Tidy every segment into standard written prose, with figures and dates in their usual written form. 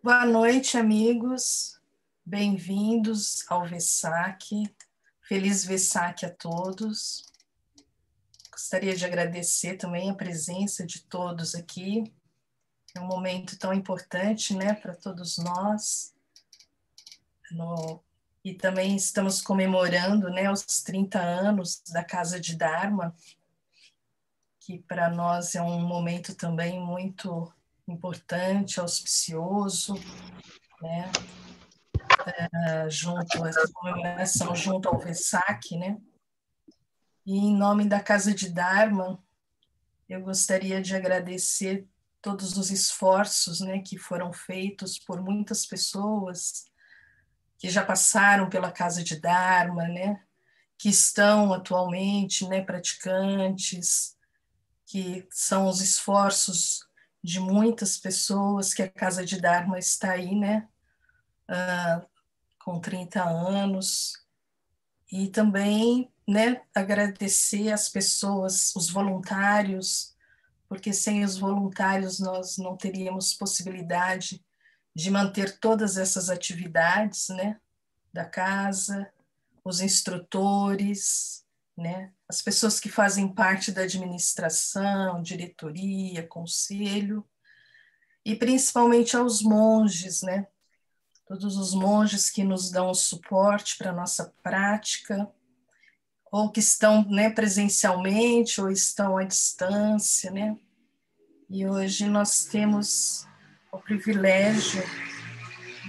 Boa noite, amigos. Bem-vindos ao Vessac. Feliz Vessac a todos. Gostaria de agradecer também a presença de todos aqui. É um momento tão importante, né, para todos nós. E também estamos comemorando, né, os 30 anos da Casa de Dharma, que para nós é um momento também muito importante, auspicioso, né? Junto, essa comemoração junto ao Vesak, né? E em nome da Casa de Dharma, eu gostaria de agradecer todos os esforços, né, que foram feitos por muitas pessoas que já passaram pela Casa de Dharma, né, que estão atualmente, né, praticantes, que são os esforços de muitas pessoas que a Casa de Dharma está aí, né, com 30 anos. E também, né, agradecer as pessoas, os voluntários, porque sem os voluntários nós não teríamos possibilidade de manter todas essas atividades, né, da casa, os instrutores, né, as pessoas que fazem parte da administração, diretoria, conselho, e principalmente aos monges, né, todos os monges que nos dão o suporte para a nossa prática, ou que estão, né, presencialmente, ou estão à distância, né? E hoje nós temos o privilégio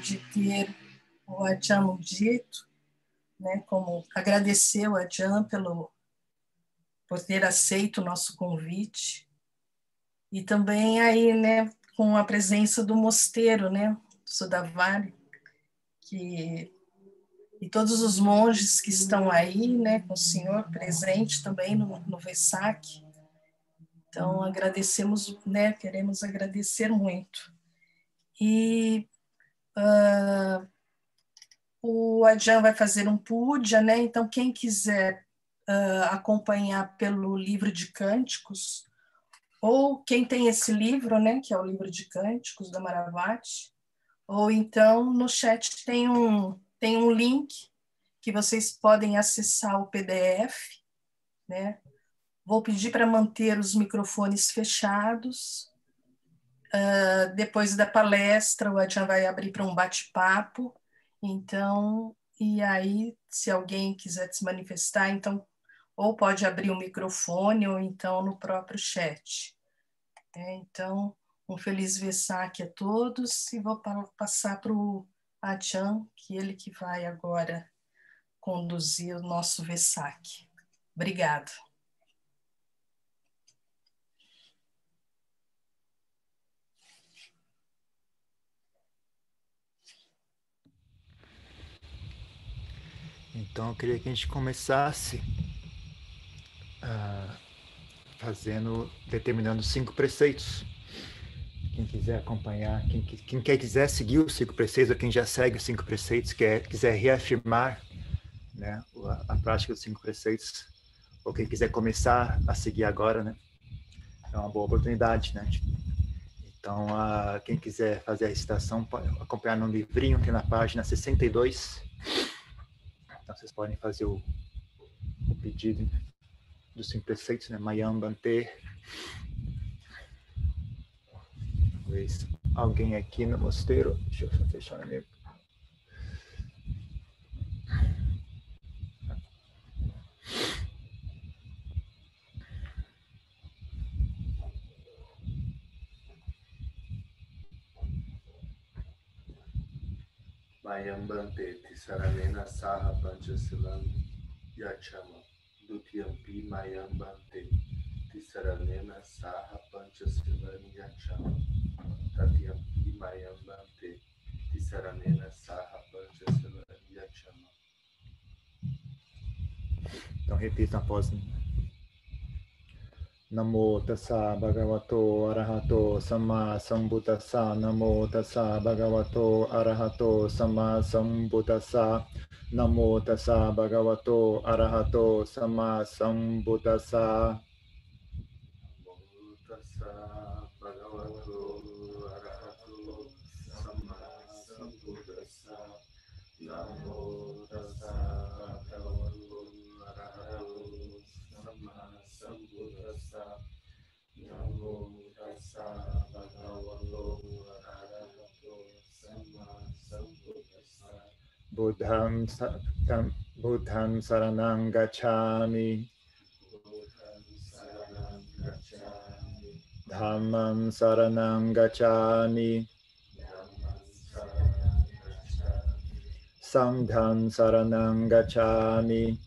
de ter o Ajahn Mudito, né, como agradecer o Ajahn por ter aceito o nosso convite, e também aí, né, com a presença do mosteiro, né, Sudavari, que e todos os monges que estão aí, né, com o senhor presente também no Vesak. Então, agradecemos, né, queremos agradecer muito. E o Adjan vai fazer um puja, né? Então, quem quiser acompanhar pelo livro de cânticos, ou quem tem esse livro, né, que é o livro de cânticos da Maravati, ou então no chat tem um link que vocês podem acessar o PDF, né? Vou pedir para manter os microfones fechados. Depois da palestra, o Adjan vai abrir para um bate-papo. Então, e aí, se alguém quiser se manifestar, então, ou pode abrir o microfone, ou então no próprio chat. Então, um feliz Vesak a todos, e vou passar para o Adjan, que ele que vai agora conduzir o nosso Vesak. Obrigada. Então, eu queria que a gente começasse determinando 5 preceitos. Quem quiser acompanhar, quem quiser seguir os 5 preceitos, ou quem já segue os 5 preceitos, quiser reafirmar, né, a prática dos 5 preceitos, ou quem quiser começar a seguir agora, né, é uma boa oportunidade, né? Então, quem quiser fazer a recitação, pode acompanhar no livrinho, que é na página 62. Então, vocês podem fazer o pedido dos 5 preceitos, né? Mayam Bante. Talvez alguém aqui no mosteiro. Deixa eu só fechar o meu. Mayam Bante Tisaranena Saha Panchasilam Yachama Dutyampi Mayam Bante Tisaranena Saha Panchasilam Yachama Tatyampi Mayam Bante Tisaranena Saha Panchasilam Yachama. Então repita após mim. Namo tassa bhagavato arahato samma sambuddhassa. Namo tassa bhagavato arahato samma sambuddhassa. Namo tassa bhagavato arahato samma sambuddhassa. Namo tassa bhagavato arahato samma Buddham saranang gacchami. Dhammam saranang gacchami. Sangham saranang gacchami.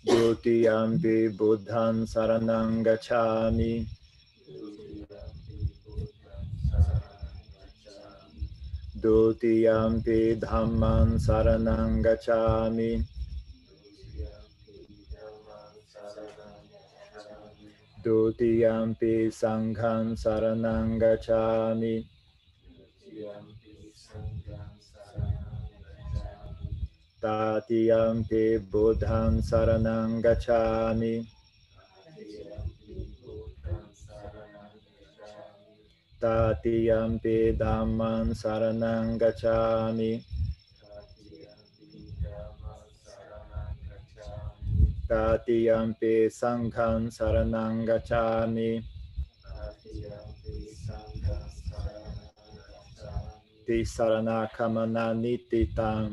Dutiyampi buddham saranang gacchami. Dutiyampi dhammam saranang gacchami. Dutiyampi sangham saranang gacchami. Tatiyampi buddham saranang gacchami. Tatiyampi dhammam saranang gacchami. Tatiyampi sangham saranang gacchami. Tisarana kamana nititam.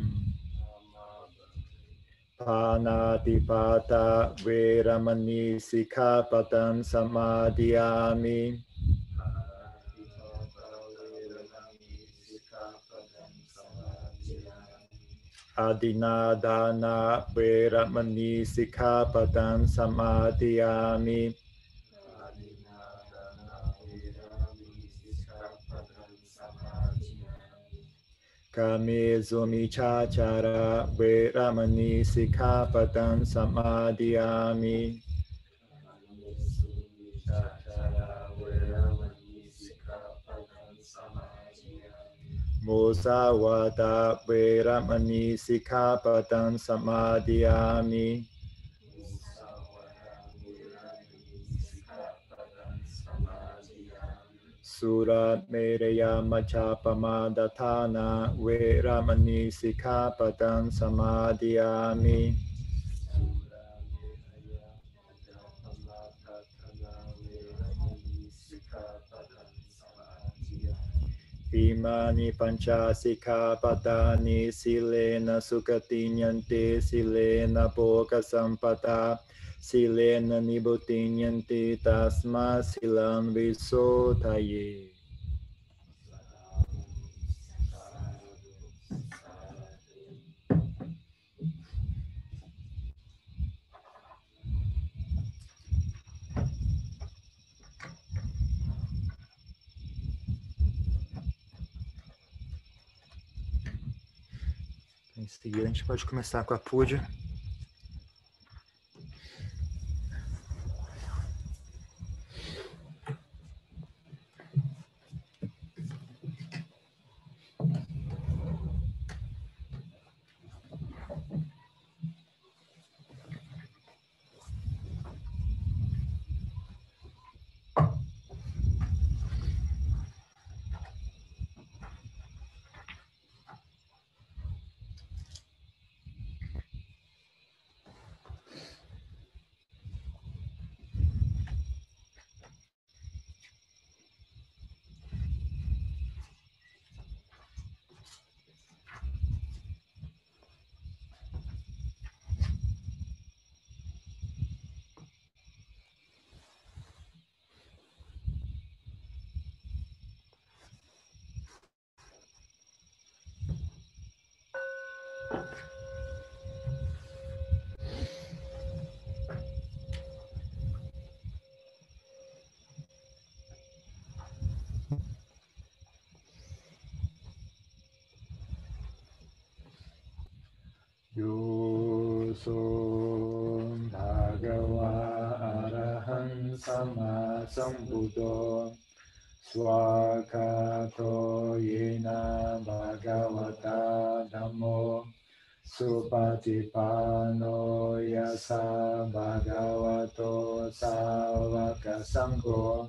Panatipata veramani sikkhapadam samadhiyami. Adinadana veramani sikkhapadam samadhiyami. Kame zomichachara veramani sikkhapadam samadhiyami. Musawada veramani sikkhapadam samadhiyami. Sura mereya machapamadhatana veramani sikkhapadam samadhiyami. Imani pancha sikkhapadani silena sukatinyante silena poka sampata silena nibbutinyante tasma silam visotaye. Em seguida, a gente pode começar com a puja. Yoso bhagava arahant sama sambuddho swakato yena bhagavata dhammo supatipano yasa bhagavato savaka sangho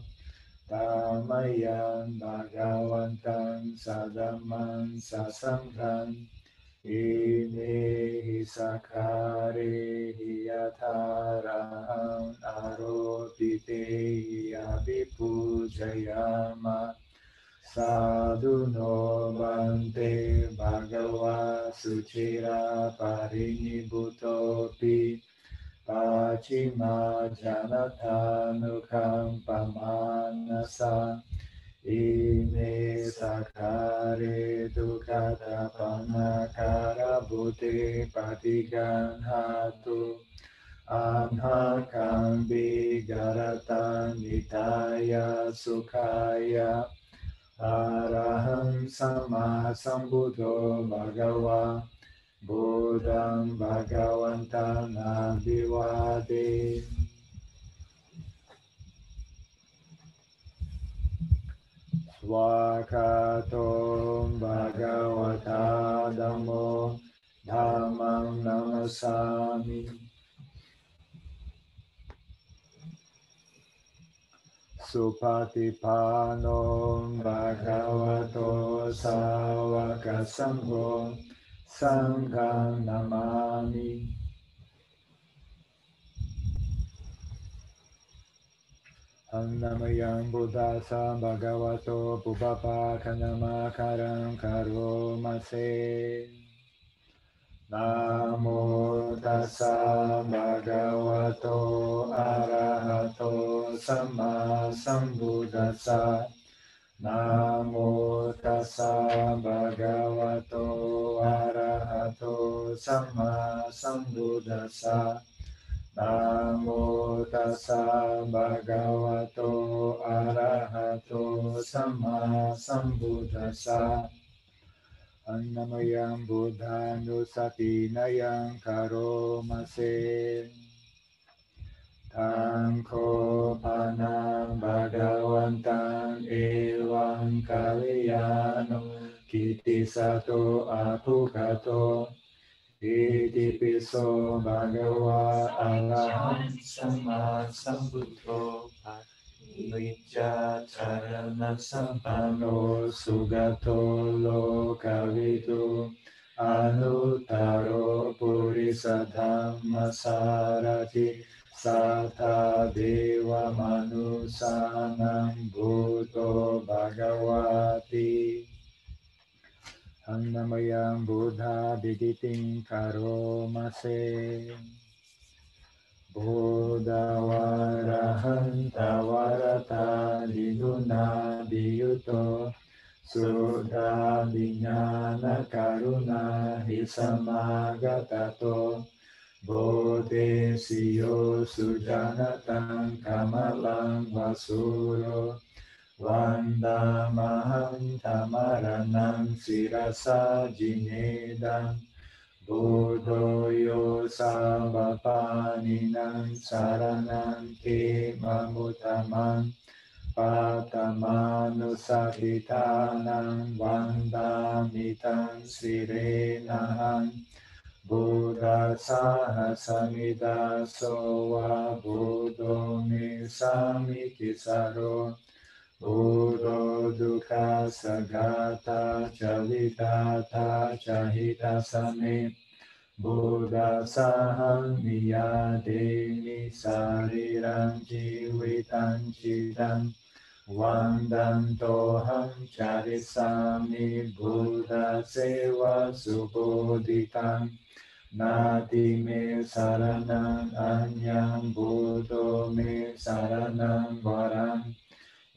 tamayan bhagavantam sadamman sasangham Ine sakare yataraham aropi Sadhuno bante bhagava sucira parinibbhutopi pachima janathanukam pamanasa ime sakare dukata panakara bhute patiganhatu anhakam vigaratan nitaya sukhaya araham sama sambuddho bhagava buddham bhagavantam abhivade. Swakatom bhagavata dhammo dhammam namasami. Supatipanom bhagavato sāvaka sangho sangham namami. Annamayam buddhasa bhagavato pupapa kanamakaram karomase. Namo tassa bhagavato arahato samma sambuddhassa. Namo tassa bhagavato arahato samma sambuddhassa. Namo tassa bhagavato arahato samma sambuddhassa. Annamayam buddhanussatinayam karomase. Tangko panam bhagavantam evam kaliyano kitisato apukato iti piso bhagava araham samma sambuddho Nitya charana sampano sugato lokavidu anutaro purisa dhamma sarati sata deva manusanam bhuto bhagavati. Annamayam buddha diditim karomase. Buddha varahanta varata diguna diyuto Sudha vinyana karuna hisamagatato Bodhe siyo sujanatan kamalang vasuro Vandamaham tamaranam sirasa jinedam Buddhoyo sabbapaninam saranam te mamutamam patamanusahitanam vandamitam sirenaham Buddha sahasamida sova buddho me samikisaro Buddho dukkha sagata calitata cahita same Buddha saham niyadeni sariram jivitam chidam Vandantoham charisami Buddha seva subodhitam Nati me saranam anyam Buddho me saranam varam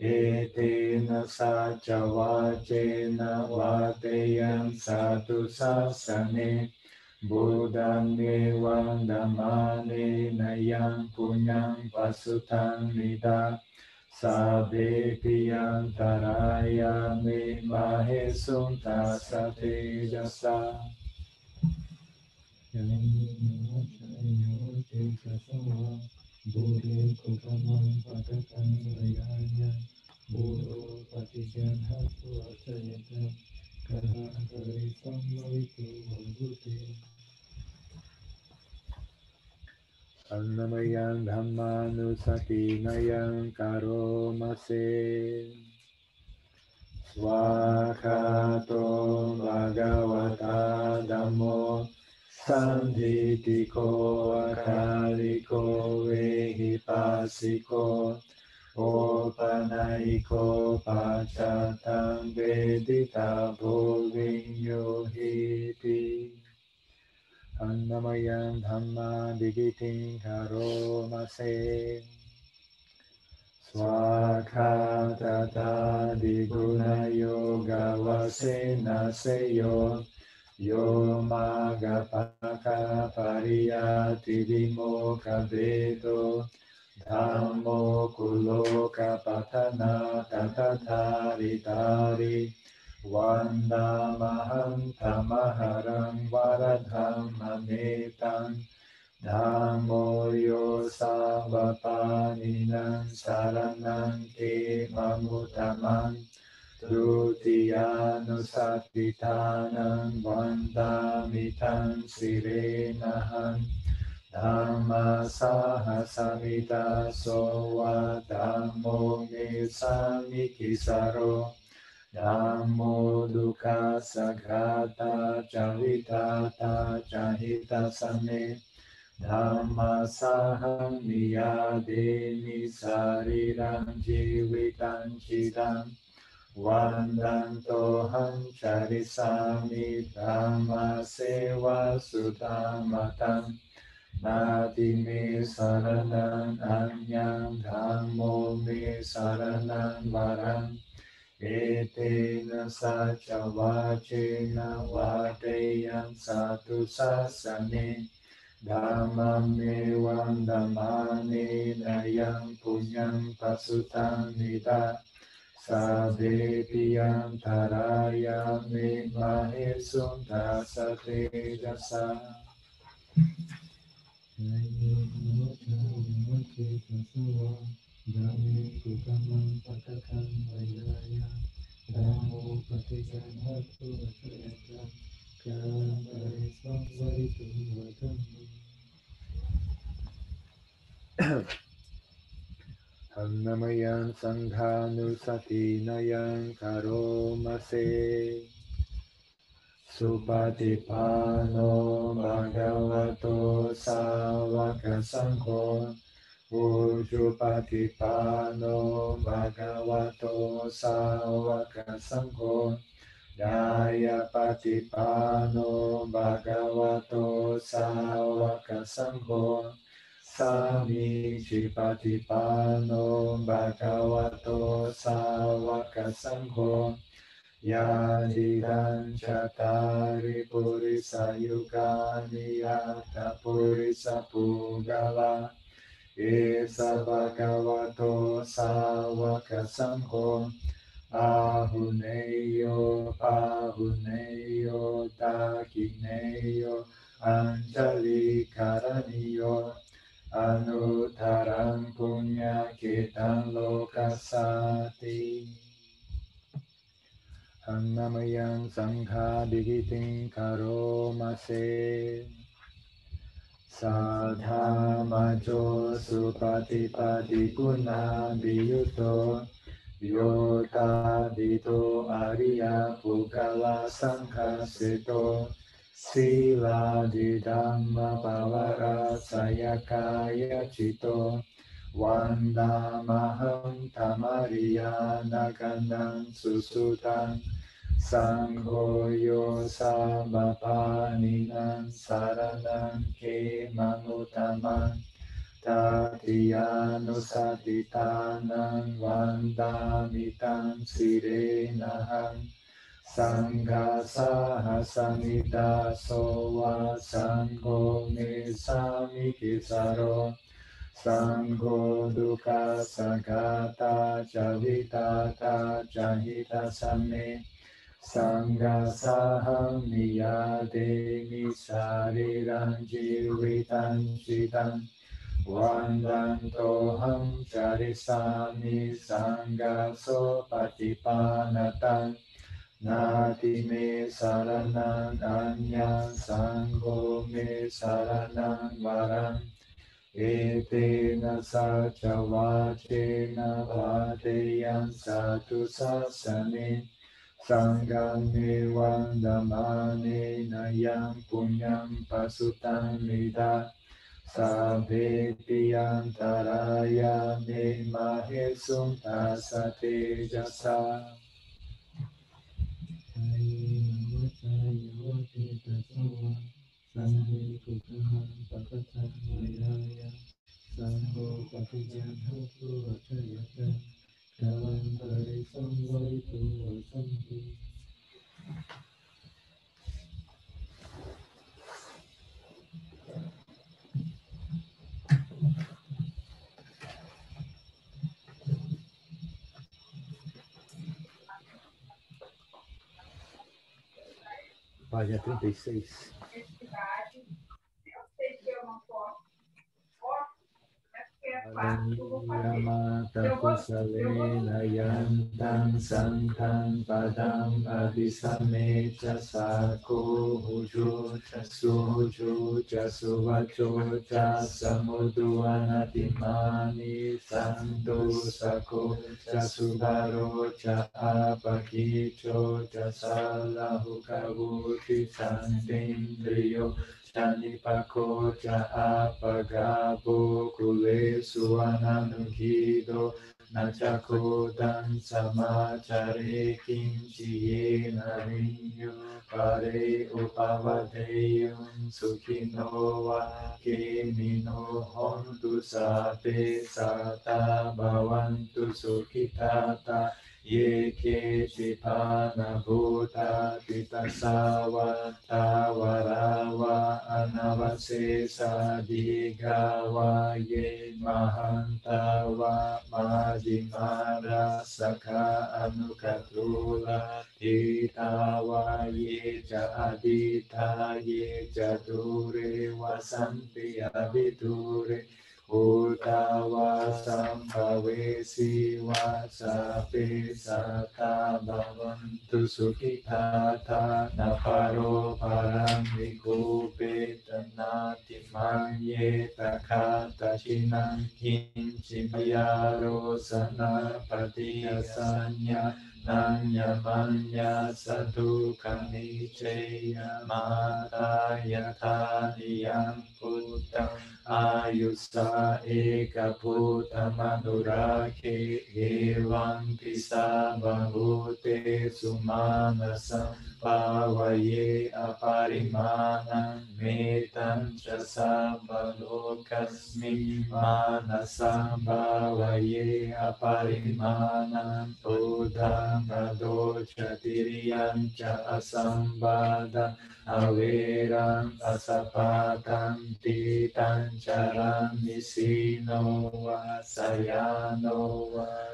Etena saca vacena vateyam satu sasane Buddham evam dhammane nayam punyam pasutam nida Sabe piyantaraya me mahesum tasate jasa Buddhe kutamam patakam rayanya Buddho patijan hatu asayata Kaha hari samvaitu vambute Annamayam dhammanusatinayam karomase Swakato bhagavata dhammo Sandhitiko akaliko vehipasiko Opanaiko pachatam vedita bhuvinyo hiti. Annamayam dhamma digitin karomase. Swakhatata diguna yoga vasena seyo. Yo magapaka pariyati vimoka vedo. Dhammo kuloka patana tatatari tari. Vanda mahantamaharam varadhammanetam. Dhammo yo savapaninan saranam te mamutaman. Dutiyanusatitanam vandamitam sirenaham. Dhamma sahasamita sowa dhammo me samikisaro. Dhammo dukkha sagrata cavitata cahita same. Dhamma saham niyadeni sariram jivitam chidam. Vandantoham charisami dhamma seva sudhamatam. Nati me saranam anyam dhammo me saranam varam. Etena sacha vachena vadeyam satu sasane. Dhammam me vandamane nayam punyam pasutam nida. Sadepiyam taraya me mahesum dasate jasa. Dhammi kutamam patakam vairaya. Dhammo patisanattu vasayatam. Karam parisvam varitum vadam. Annamayan sanghanusatinayan karomase. Supatipano bhagavato savaka sangho. Ujupatipano bhagavato savaka sangho. Dayapatipano bhagavato savaka sangho. Samicipatipano bhagavato savaka sangho. Yadidan chatari purisa yugani yata purisa pugala. Esa bhagavato savaka sangho. Ahuneyo pahuneyo dakineyo anjali karaniyo. Anutaram punya ketan lokasati. Annamayam sangha digitin karomase. Sadhamajo supatipati guna biyuto. Yota dito ariya pugala sangha seto. Sila di dhamma pavara sayakaya cito. Vanda maham tamariya nagandam susutam. Sangho yo sabapaninan saranam ke mamutaman. Tatiyanu vandamitam sirenaham. Sangha sahasamita sowa sangho me samikisaro. Sangho dukkha sagata cavitata cahita same. Sangha saham niyadeni sariram jivitam chidam. Vandantoham charisami sangha sopatipanatam. Nati me saranam anyam sangho me saranam varam. Etena sacha vachena vadeyam satu sasane. Sangham me vandamane nayam punyam pasutam nida. Sabbe piyantaraya me mahesum tasate jasa. Página 36. Yamata kusalena yantam santam padam abhisamecha sako hujo sujo suvacho samuduanatimani santo sako subaro apakicho salahu kavuti santindriyo Chanipako apagabo kule suananugido nachako dan samachare kinchi narinyo pare upavadeyum sukhinowa kemino hontu sate sata bhavantu sukhitata ye ke chipana bhuta pitasawa tawarawa anavasesa digawa ye mahantawa madimara saka anukatula itawa ye ja adita ye jadure vasanti abiture Uttawa sambhavesi vasape sata bhavantu sukhitata naparo param vikupe tanati manye takata chinam kinchimyaro sanapatiya sanya nanya manya sadhu kanicheya mata yatha niyam putam Ayusa eka puta manurake evam pisa bahute sumanasam pavaye aparimanam metam chasa balokasmi manasam pavaye aparimanam udam adocha tiriyancha asambada Averam asapatam titam charam nisino vasayano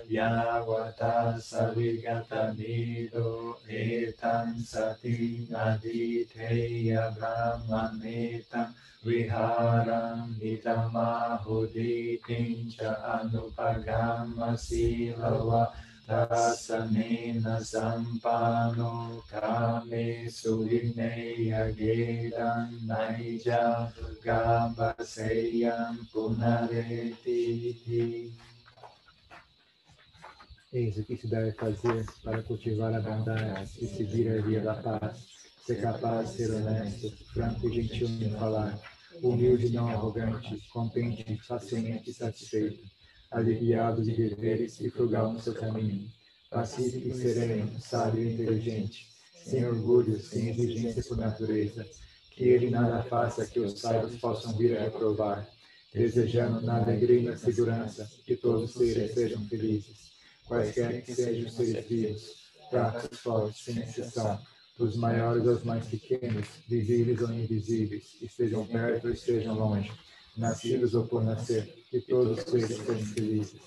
yavata savigata nido etam satim aditeya brahmanetam viharam nitamahuditim cha anupagama silava Tasanena sampano kame sulineya gedam naija gambaseyam punareti. Eis o que se deve fazer para cultivar a bondade e seguir a via da paz, ser capaz de ser honesto, franco e gentil em falar, humilde e não arrogante, contente, facilmente satisfeito, aliviado de deveres e frugal no seu caminho, pacífico e sereno, sábio e inteligente, sem orgulho, sem exigência por natureza, que ele nada faça que os sábios possam vir a reprovar, desejando na alegria e na segurança que todos os seres sejam felizes. Quaisquer que sejam os seres vivos, fracos, fortes, sem exceção, dos maiores aos mais pequenos, visíveis ou invisíveis, estejam perto ou estejam longe, nascidos ou por nascer, que todos os seres sejam felizes.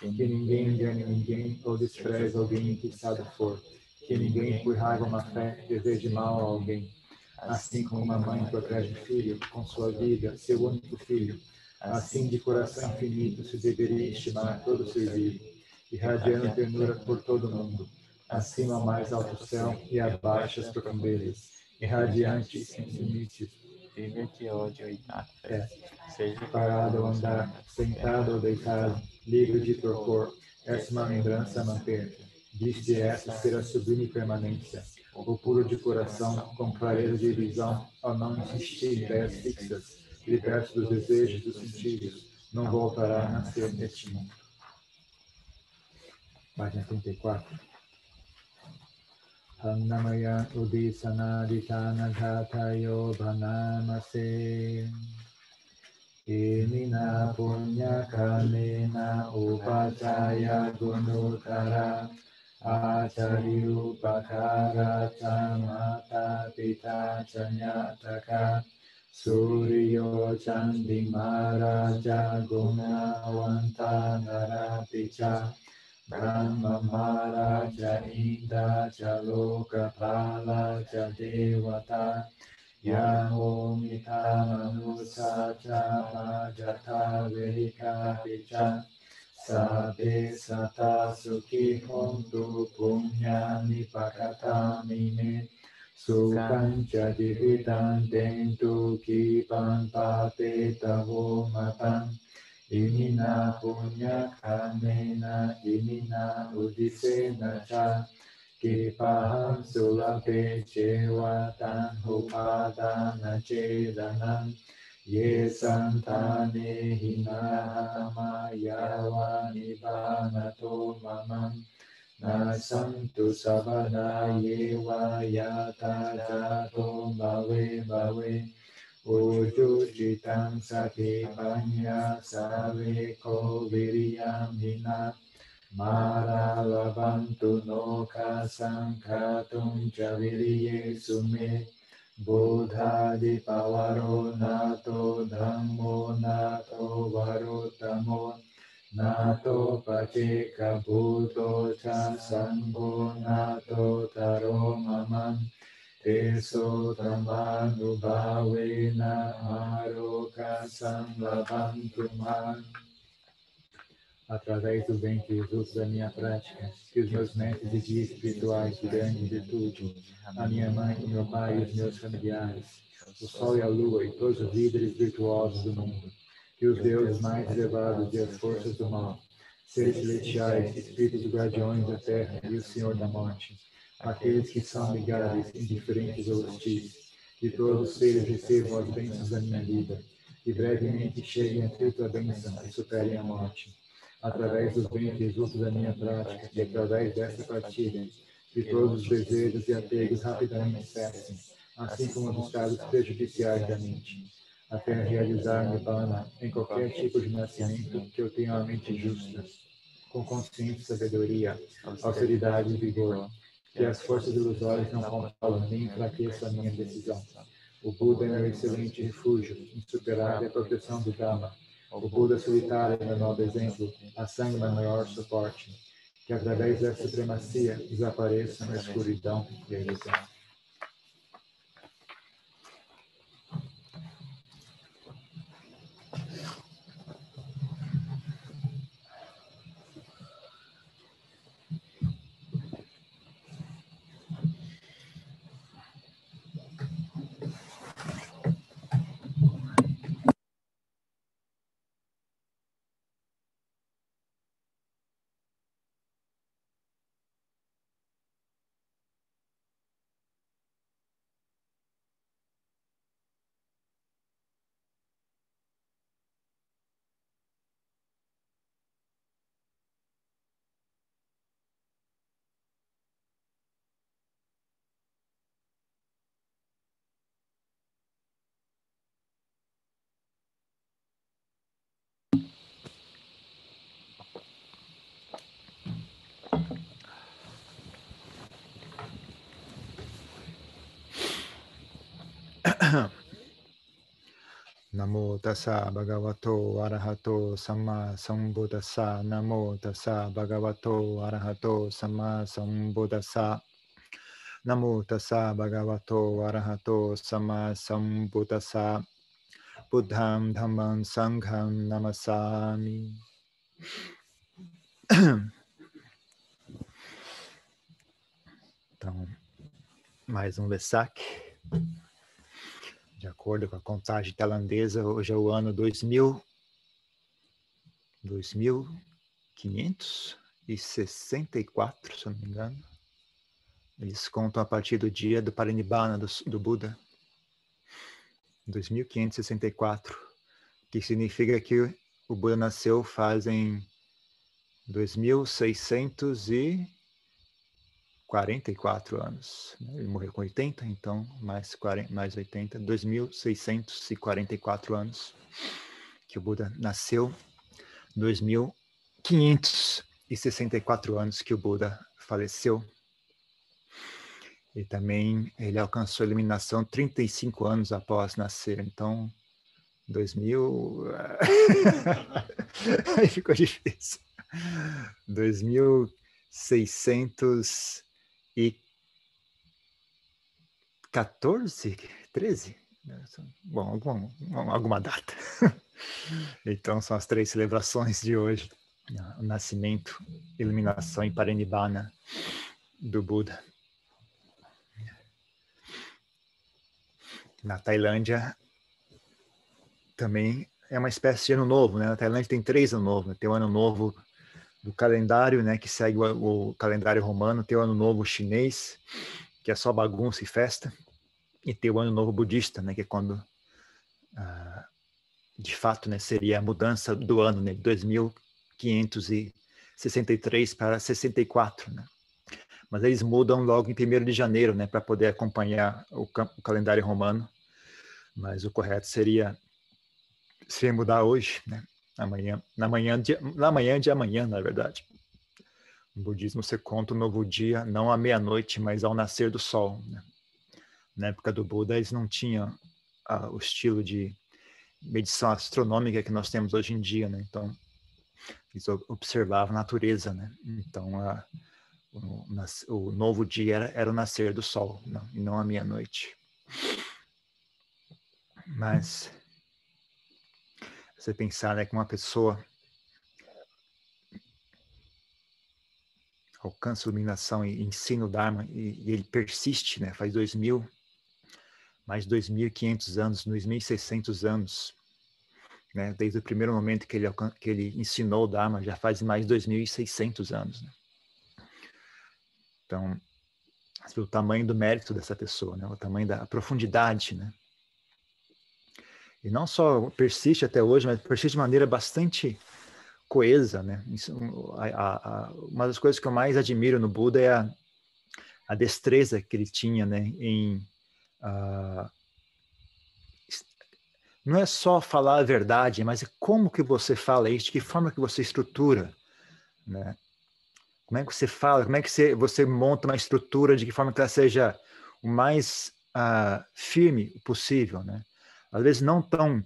Que ninguém engane ninguém ou despreze alguém em que estado for. Que ninguém, por raiva ou má fé, deseje mal a alguém. Assim como uma mãe protege o filho com sua vida, seu único filho, assim de coração infinito se deveria estimar todo ser vivo, irradiando ternura por todo o mundo, acima ao mais alto céu e abaixo as profundezas, irradiante e sem limites. Vive de ódio e má fé. Seja Parado ou andar, sentado ou deitado, livre de torpor, essa uma lembrança a manter. Diz-te essa ser a sublime permanência, o puro de coração, com clareza de visão, ao não insistir em ideias fixas, liberto dos desejos dos sentidos, não voltará a nascer neste mundo. Página 34. Annamaya udisanaditana dhatayo bhanamase Inina punya kalena upacaya gunutara Acari upakara tamata pita chanyataka Suryo Chandi Maharaja Gunawanta Narapicha Brahma Maharaja Indra Chaloka Pala Devata Yahomita Manusa Jata Vehika Picha Sabe Sata Sukhi Hontu Punyani Pakata Mime Sukancha Dividan Dentu Kipan Pate Tavo Matan Imina Punya Kamena Imina Udisena Cha Kipaham Sulape Chewa Tan Hupadana Chedanam Ye Santane Hinahama Yawa Nibanato Mamam Nasantu Sabada Yewa Yata Jato Bhave Ujujitam Sati Panya Saveko Viriyam Hina Maralavantu Noka Sankatum Javiriye Sume Buddhadi Pavaro Nato Dhammo Nato Varotamo Nato Pacheka Bhuto Cha Sangho Nato Taro Mamam Teso Tamanu Bhavena Aroka Samlavantu Man. Através do bem que resulta da minha prática, que os meus mestres e guias espirituais de grande virtude, a minha mãe, o meu pai e os meus familiares, o sol e a lua e todos os líderes virtuosos do mundo, e os deuses mais elevados e as forças do mal, seres celestiais, espíritos guardiões da terra e o Senhor da morte, aqueles que são amigáveis, indiferentes ou hostis, e todos os seres recebam as bênçãos da minha vida, e brevemente cheguem a tripla bênção e superem a morte. Através do bem que resulta da minha prática e através desta partilha, que todos os desejos e apegos rapidamente cessem, assim como os estados prejudiciais da mente, até realizar Nibbana em qualquer tipo de nascimento que eu tenha a mente justa, com consciência e sabedoria, austeridade e vigor, que as forças ilusórias não combalam nem enfraqueçam a minha decisão. O Buda é meu excelente refúgio, insuperável a proteção do Dhamma. O Buda solitário é meu nobre exemplo, a Sangha meu maior suporte. Que através dessa supremacia desapareça a escuridão e a ilusão. Namo tassa bhagavato arahato samma sambuddhassa. Namo tassa bhagavato arahato samma sambuddhassa. Namo tassa bhagavato arahato samma sambuddhassa. Buddham dhammam sangham namassami. Então, mais um Vesak. De acordo com a contagem tailandesa, hoje é o ano 2564, se eu não me engano. Eles contam a partir do dia do Parinibbana do Buda. 2564, que significa que o Buda nasceu fazem 2644 anos. Ele morreu com 80, então mais 80, 2644 anos que o Buda nasceu, 2564 anos que o Buda faleceu. E também ele alcançou a iluminação 35 anos após nascer. Então, 2000... Aí ficou difícil. 2614? 13? Bom, alguma data. Então, são as 3 celebrações de hoje. O nascimento, iluminação e parinibbana do Buda. Na Tailândia, também é uma espécie de ano novo, né? Na Tailândia tem 3 anos novos, né? Tem o ano novo do calendário, né? Que segue o calendário romano, tem o ano novo chinês, que é só bagunça e festa, e tem o ano novo budista, né? Que é quando, de fato, né? Seria a mudança do ano, né? De 2563 para 64, né? Mas eles mudam logo em 1º de janeiro, né? Para poder acompanhar o calendário romano. Mas o correto seria mudar hoje, né? Na manhã de amanhã, na verdade. No budismo você conta o novo dia não à meia-noite, mas ao nascer do sol, né? Na época do Buda eles não tinham o estilo de medição astronômica que nós temos hoje em dia, né? Então eles observavam a natureza, né? Então o novo dia era o nascer do sol, e não a meia-noite. Mas você pensar, né, que uma pessoa alcança a iluminação e ensina o Dharma e ele persiste, né? Faz mais 2.500 anos, 2.600 anos, né? Desde o primeiro momento que ele ensinou o Dharma, já faz mais 2.600 anos, né? Então, o tamanho do mérito dessa pessoa, né? O tamanho da profundidade, né? E não só persiste até hoje, mas persiste de maneira bastante coesa, né? Uma das coisas que eu mais admiro no Buda é a destreza que ele tinha, né? Não é só falar a verdade, mas é como que você fala isso, de que forma que você estrutura, né? Como é que você fala, como é que você monta uma estrutura de que forma que ela seja o mais firme possível, né? Às vezes não tão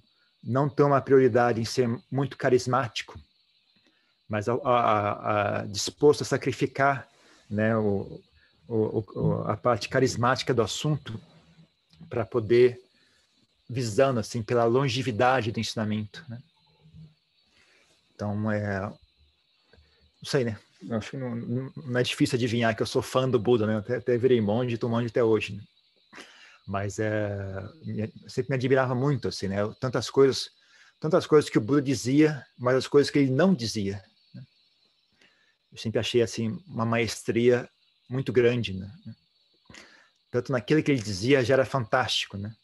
uma prioridade em ser muito carismático, mas disposto a sacrificar, né, a parte carismática do assunto para poder, visando assim pela longevidade do ensinamento, né? Então não sei, né? Eu acho que não é difícil adivinhar que eu sou fã do Buda, né? Eu até virei monge, estou monge até hoje, né? Mas sempre me admirava muito, assim, né? Tantas coisas que o Buda dizia, mas as coisas que ele não dizia, né? Eu sempre achei assim uma maestria muito grande, né? Tanto naquilo que ele dizia já era fantástico, né?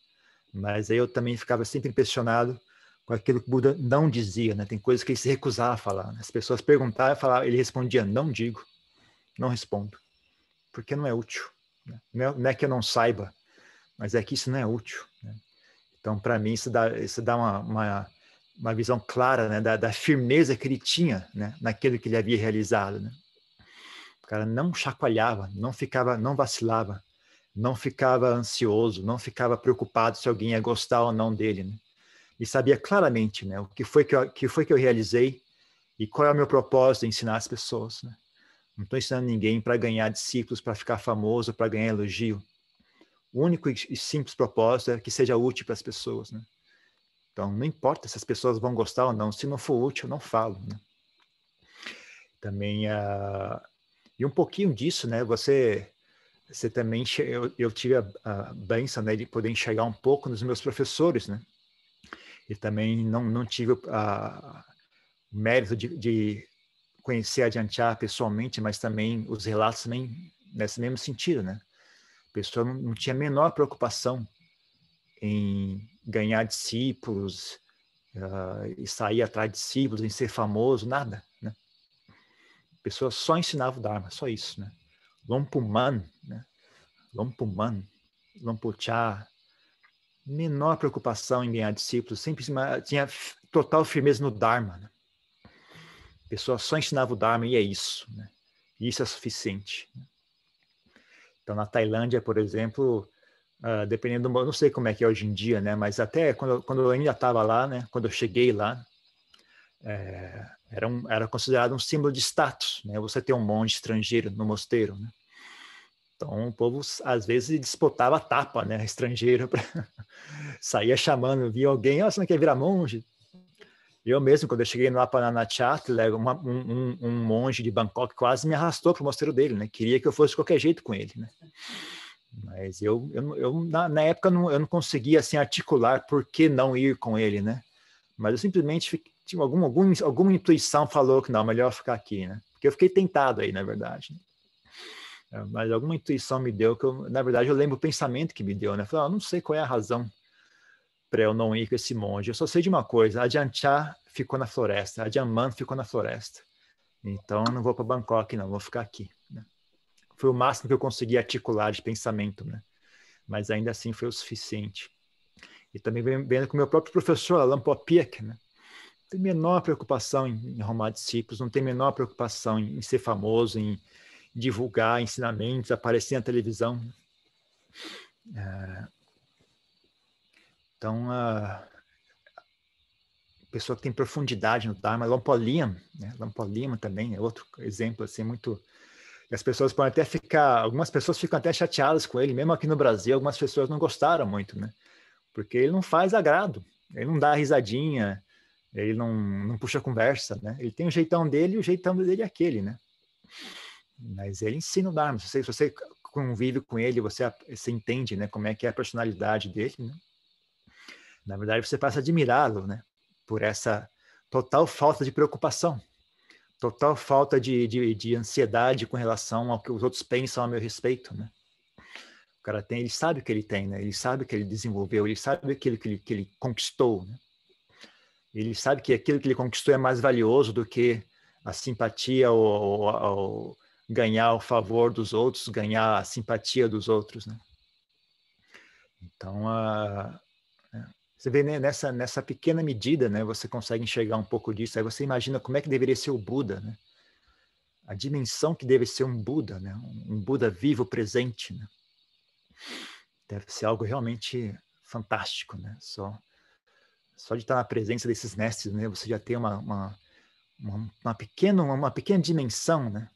Mas aí eu também ficava sempre impressionado com aquilo que o Buda não dizia, né? Tem coisas que ele se recusava a falar, né? As pessoas perguntavam, ele respondia: não digo, não respondo, porque não é útil, né? Não é que eu não saiba, mas é que isso não é útil, né? Então, para mim, isso dá uma visão clara, né, da firmeza que ele tinha, né, naquilo que ele havia realizado, né? O cara não chacoalhava, não vacilava, não ficava ansioso, não ficava preocupado se alguém ia gostar ou não dele, né? E sabia claramente, né, o que foi que eu realizei e qual é o meu propósito de ensinar as pessoas, né? Não estou ensinando ninguém para ganhar discípulos, para ficar famoso, para ganhar elogio. O único e simples propósito é que seja útil para as pessoas, né? Então, não importa se as pessoas vão gostar ou não, se não for útil, eu não falo, né? Também, e um pouquinho disso, né? Você também, eu tive a bênção, né, de poder enxergar um pouco nos meus professores, né? E também não tive o mérito de conhecer a Ajahn Chah pessoalmente, mas também os relatos também nesse mesmo sentido, né? A pessoa não tinha a menor preocupação em ganhar discípulos e sair atrás de discípulos, em ser famoso, nada, né? A pessoa só ensinava o Dharma, só isso, né? Lompuman, né? Lompuman, Lompucha, menor preocupação em ganhar discípulos, sempre tinha total firmeza no Dharma, né? A pessoa só ensinava o Dharma e é isso, né? E isso é suficiente. Então, na Tailândia, por exemplo, dependendo do... Não sei como é que é hoje em dia, né? Mas até quando eu ainda estava lá, né? Quando eu cheguei lá, era considerado um símbolo de status, né? Você ter um monge estrangeiro no mosteiro, né? Então, o povo, às vezes, disputava a tapa, né? Estrangeiro, saía chamando, via alguém, você não quer virar monge? Eu mesmo, quando eu cheguei no Apananachat, um monge de Bangkok quase me arrastou para o mosteiro dele, né? Queria que eu fosse de qualquer jeito com ele, né? Mas eu na época, eu não conseguia assim, articular por que não ir com ele, né? Mas eu simplesmente tinha alguma intuição falou que não, melhor ficar aqui, né? Porque eu fiquei tentado aí, na verdade. Mas alguma intuição me deu, na verdade, eu lembro o pensamento que me deu, né? Eu falei, não sei qual é a razão para eu não ir com esse monge. Eu só sei de uma coisa, Ajahn Chah ficou na floresta, Ajahn Mun ficou na floresta. Então, eu não vou para Bangkok, não, vou ficar aqui, né? Foi o máximo que eu consegui articular de pensamento, né? Mas ainda assim foi o suficiente. E também vendo com o meu próprio professor, Alan Popiek, né? Não tem menor preocupação em arrumar discípulos, não tem menor preocupação em ser famoso, em divulgar ensinamentos, aparecer na televisão. Então, a pessoa que tem profundidade no Dharma, Lompo-Liem, né? Lompo-Liem também é outro exemplo, assim, muito... E as pessoas podem até ficar... Algumas pessoas ficam até chateadas com ele, mesmo aqui no Brasil, algumas pessoas não gostaram muito, né? Porque ele não faz agrado, ele não dá risadinha, ele não puxa conversa, né? Ele tem o jeitão dele e o jeitão dele é aquele, né? Mas ele ensina o Dharma. Se você convive com ele, você entende, né, como é que é a personalidade dele, né? Na verdade, você passa a admirá-lo, né? Por essa total falta de preocupação, total falta de ansiedade com relação ao que os outros pensam a meu respeito, né? O cara tem, ele sabe o que ele tem, né? Ele sabe o que ele desenvolveu, ele sabe aquilo que ele conquistou, né? Ele sabe que aquilo que ele conquistou é mais valioso do que a simpatia ou ganhar o favor dos outros, ganhar a simpatia dos outros, né? Então, você vê, né, nessa pequena medida, né, você consegue enxergar um pouco disso. Aí você imagina como é que deveria ser o Buda, né? A dimensão que deve ser um Buda, né? Um Buda vivo, presente, né? Deve ser algo realmente fantástico, né? Só de estar na presença desses mestres, né? Você já tem uma pequena dimensão, né?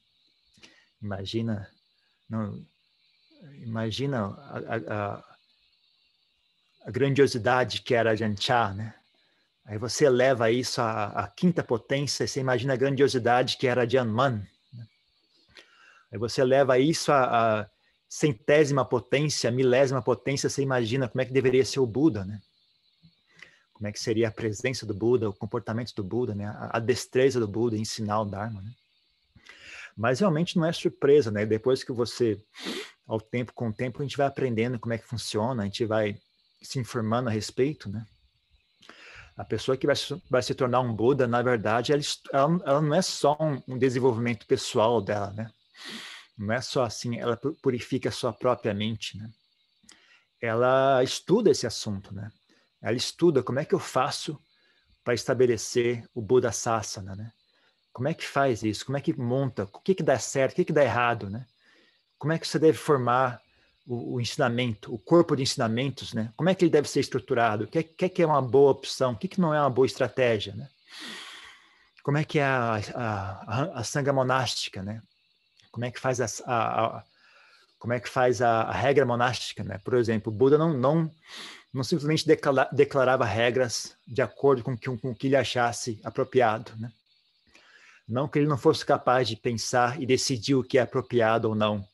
Imagina a grandiosidade que era Ajahn Chah, né? Aí você eleva isso à quinta potência, você imagina a grandiosidade que era Ajahn Mun, né? Aí você eleva isso à centésima potência, milésima potência, você imagina como é que deveria ser o Buda, né? Como é que seria a presença do Buda, o comportamento do Buda, né? A destreza do Buda em ensinar o Dharma, né? Mas realmente não é surpresa, né? Depois que você, com o tempo, a gente vai aprendendo como é que funciona, a gente vai se informando a respeito, né? A pessoa que vai se tornar um Buda, na verdade, ela não é só um desenvolvimento pessoal dela, né? Não é só assim, ela purifica a sua própria mente, né? Ela estuda esse assunto, né? Ela estuda como é que eu faço para estabelecer o Buda Sasana, né? Como é que faz isso? Como é que monta? O que dá certo? O que dá errado, né? Como é que você deve formar o ensinamento, o corpo de ensinamentos, né? Como é que ele deve ser estruturado? O que é uma boa opção? O que não é uma boa estratégia, né? Como é que é a sanga monástica, né? Como é que faz a regra monástica, né? Por exemplo, o Buda não simplesmente declarava regras de acordo com o que ele achasse apropriado, né? Não que ele não fosse capaz de pensar e decidir o que é apropriado ou não,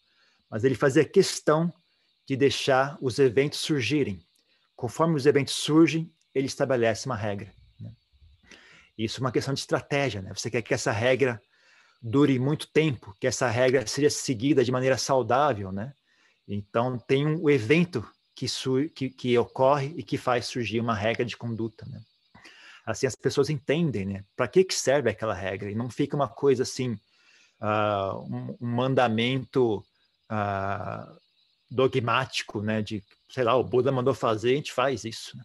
mas ele fazia questão de deixar os eventos surgirem. Conforme os eventos surgem, ele estabelece uma regra, né? Isso é uma questão de estratégia, né? Você quer que essa regra dure muito tempo, que essa regra seja seguida de maneira saudável, né? Então tem um evento que ocorre e que faz surgir uma regra de conduta, né? Assim as pessoas entendem, né? Para que serve aquela regra? E não fica uma coisa assim, um mandamento dogmático, né? De, sei lá, o Buda mandou fazer, a gente faz isso, né?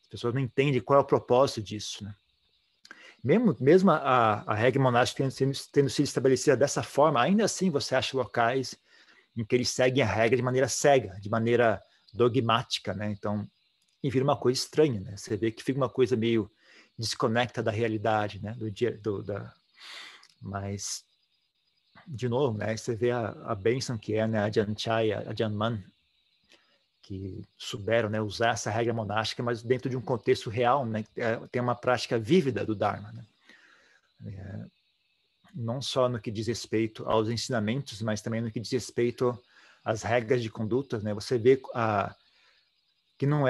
As pessoas não entendem qual é o propósito disso, né? Mesmo a regra monástica tendo sido estabelecida dessa forma, ainda assim você acha locais em que eles seguem a regra de maneira cega, de maneira dogmática, né? Então, e vira uma coisa estranha, né? Você vê que fica uma coisa meio desconecta da realidade, né? Mas, de novo, né? Você vê a bênção que é, né? A Ajahn Chah e a Ajahn Mun, que souberam, né, usar essa regra monástica, mas dentro de um contexto real, né? Tem uma prática vívida do Dharma, né? Não só no que diz respeito aos ensinamentos, mas também no que diz respeito às regras de conduta, né? Você vê que não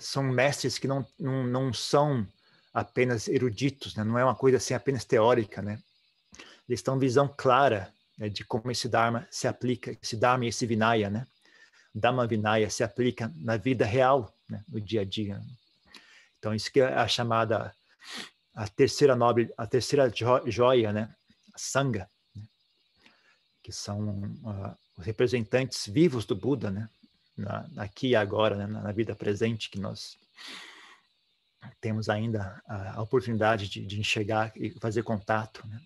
são mestres que não são apenas eruditos, né? Não é uma coisa assim apenas teórica, né? Eles têm uma visão clara, né, de como esse Dharma se aplica, esse Dharma e esse Vinaya, né? Dhamma Vinaya se aplica na vida real, né? No dia a dia. Então isso que é a chamada a terceira joia, né? A Sangha, né? Que são os representantes vivos do Buda, né? Aqui e agora, né? Na vida presente, que nós temos ainda a oportunidade de enxergar e fazer contato, né?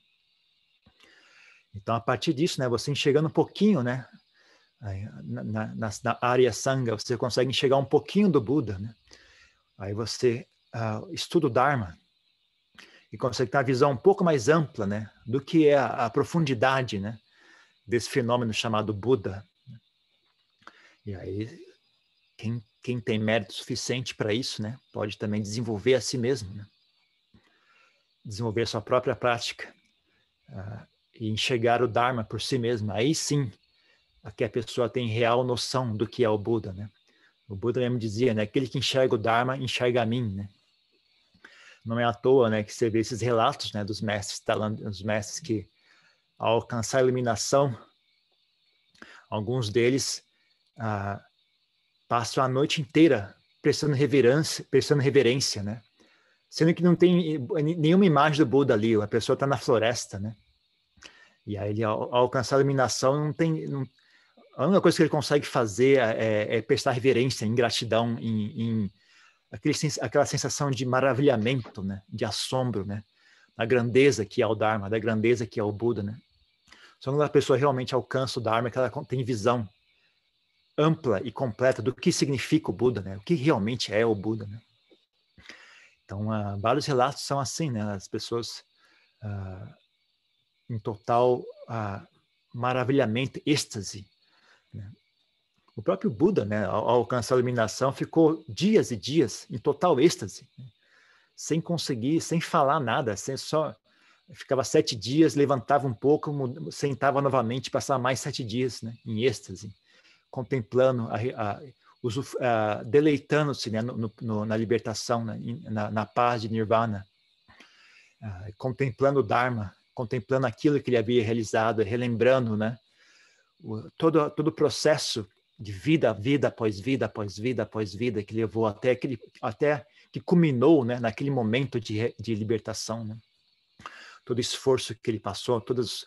Então, a partir disso, né? Você enxergando um pouquinho, né? Na área Sangha, você consegue enxergar um pouquinho do Buda, né? Aí você estuda o Dharma e consegue ter uma visão um pouco mais ampla, né? Do que é a profundidade, né? Desse fenômeno chamado Buda. E aí, quem tem mérito suficiente para isso, né? Pode também desenvolver a si mesmo, né? Desenvolver a sua própria prática e enxergar o Dharma por si mesmo. Aí sim, que a pessoa tem real noção do que é o Buda, né? O Buda mesmo dizia, né? Aquele que enxerga o Dharma, enxerga a mim, né? Não é à toa, né? Que você vê esses relatos, né? Dos mestres que, ao alcançar a iluminação, alguns deles passam a noite inteira prestando reverência, né? Sendo que não tem nenhuma imagem do Buda ali, a pessoa está na floresta, né? E aí, ao alcançar a iluminação, a única coisa que ele consegue fazer é prestar reverência, ingratidão, aquela sensação de maravilhamento, né? De assombro, né? Da grandeza que é o Dharma, da grandeza que é o Buda, né? Só quando a pessoa realmente alcança o Dharma que ela tem visão ampla e completa do que significa o Buda, né? O que realmente é o Buda, né? Então, vários relatos são assim, né? As pessoas em total maravilhamento, êxtase, né? O próprio Buda, né, ao alcançar a iluminação, ficou dias e dias em total êxtase, né? Sem conseguir, sem falar nada, só ficava 7 dias, levantava um pouco, sentava novamente, passava mais 7 dias, né, em êxtase, contemplando, deleitando-se, né, na libertação, né, na paz de Nirvana, contemplando o Dharma, contemplando aquilo que ele havia realizado, relembrando, né, todo o processo de vida após vida, após vida, após vida, que levou até que culminou, né, naquele momento de libertação, né? Todo o esforço que ele passou, todos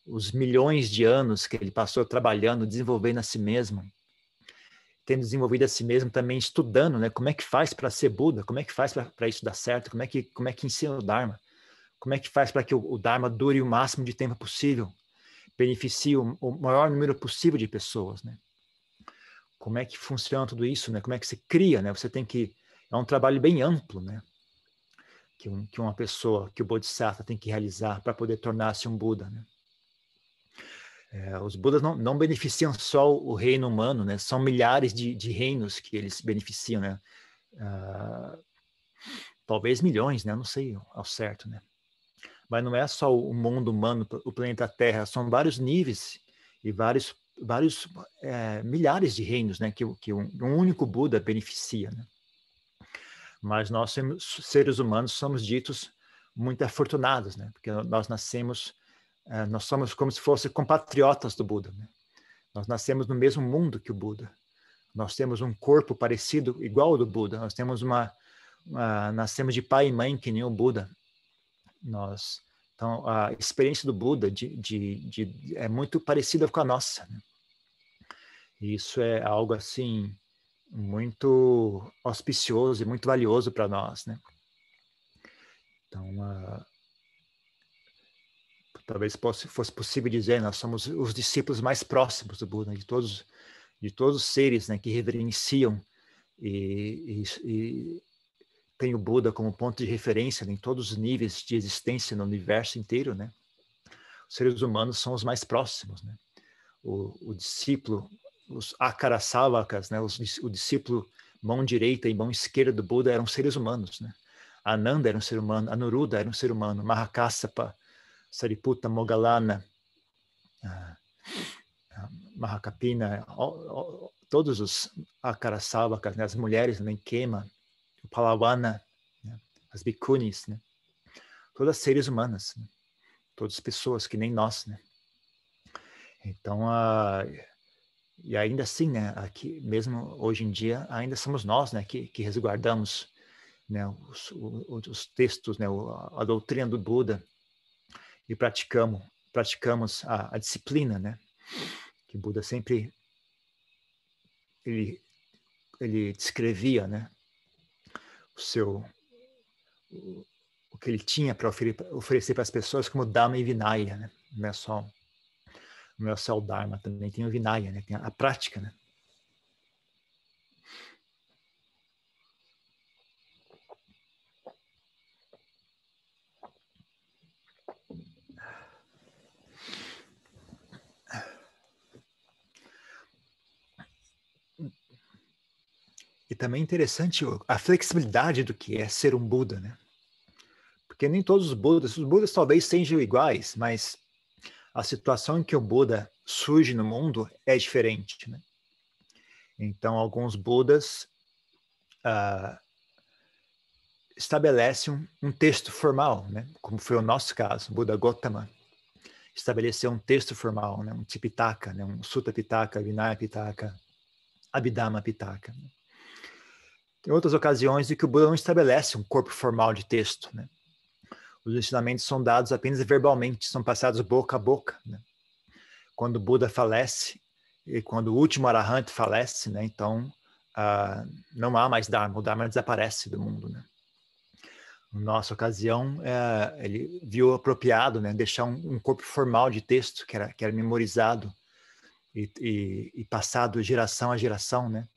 os milhões de anos que ele passou trabalhando, desenvolvendo a si mesmo, tendo desenvolvido a si mesmo também estudando, né, como é que faz para ser Buda, como é que faz para isso dar certo, como é que ensina o Dharma, como é que faz para que o Dharma dure o máximo de tempo possível, beneficie o maior número possível de pessoas, né? Como é que funciona tudo isso, né? Como é que se cria, né? É um trabalho bem amplo, né? Que uma pessoa, que o Bodhisattva tem que realizar para poder tornar-se um Buda, né? Os Budas não beneficiam só o reino humano, né? São milhares de reinos que eles beneficiam, né? Talvez milhões, né? Não sei ao certo, né? Mas não é só o mundo humano, o planeta Terra, são vários níveis e vários milhares de reinos, né, que um único Buda beneficia, né? Mas nós, seres humanos, somos ditos muito afortunados, né? Porque nós somos como se fossem compatriotas do Buda, né? Nós nascemos no mesmo mundo que o Buda. Nós temos um corpo parecido, igual ao do Buda. Nós temos nascemos de pai e mãe que nem o Buda. Então, a experiência do Buda é muito parecida com a nossa, né? E isso é algo assim muito auspicioso e muito valioso para nós, né? Então, talvez fosse possível dizer, nós somos os discípulos mais próximos do Buda, de todos os seres, né, que reverenciam e tem o Buda como ponto de referência, né, em todos os níveis de existência no universo inteiro, né? Os seres humanos são os mais próximos, né? O discípulo, os Akarasavakas, né, o discípulo mão direita e mão esquerda do Buda eram seres humanos, né? Ananda era um ser humano, Anuruddha era um ser humano, Mahakassapa, Sariputta, Moggallana, Mahakapina, todos os Akarasavakas, né, as mulheres, né, Kema, o Palawana, né, as Bhikkhunis, né, todas seres humanas, né, todas pessoas que nem nós, né? Então, e ainda assim, né, aqui, mesmo hoje em dia, ainda somos nós, né, que resguardamos, né, os textos, né, a doutrina do Buda e praticamos a disciplina, né, que o Buda sempre ele descrevia, né, o que ele tinha para oferecer para as pessoas como Dhamma e Vinaya, né? Não é só o Dharma, também tem o Vinaya, né? Tem a prática, né? E também é interessante a flexibilidade do que é ser um Buda, né? Porque nem todos os Budas talvez sejam iguais, mas a situação em que o Buda surge no mundo é diferente, né? Então, alguns Budas estabelecem um texto formal, né? Como foi o nosso caso, o Buda Gautama estabeleceu um texto formal, né? Um Tipitaka, né? Um Sutta Pitaka, Vinaya Pitaka, Abhidhamma Pitaka. Né? Tem outras ocasiões em que o Buda não estabelece um corpo formal de texto, né? Os ensinamentos são dados apenas verbalmente, são passados boca a boca, né? Quando o Buda falece, e quando o último Arahant falece, né? Então, não há mais Dharma, o Dharma desaparece do mundo, né? Na nossa ocasião, ele viu apropriado, né? Deixar um corpo formal de texto que era memorizado e passado de geração a geração, né?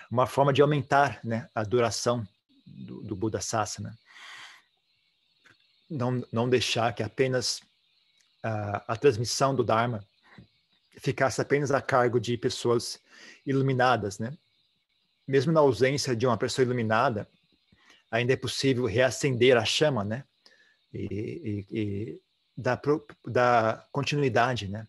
Uma forma de aumentar, né, a duração do Buda Sasana. Não deixar que apenas a transmissão do Dharma ficasse apenas a cargo de pessoas iluminadas, né? Mesmo na ausência de uma pessoa iluminada, ainda é possível reacender a chama, né? E dar continuidade, né?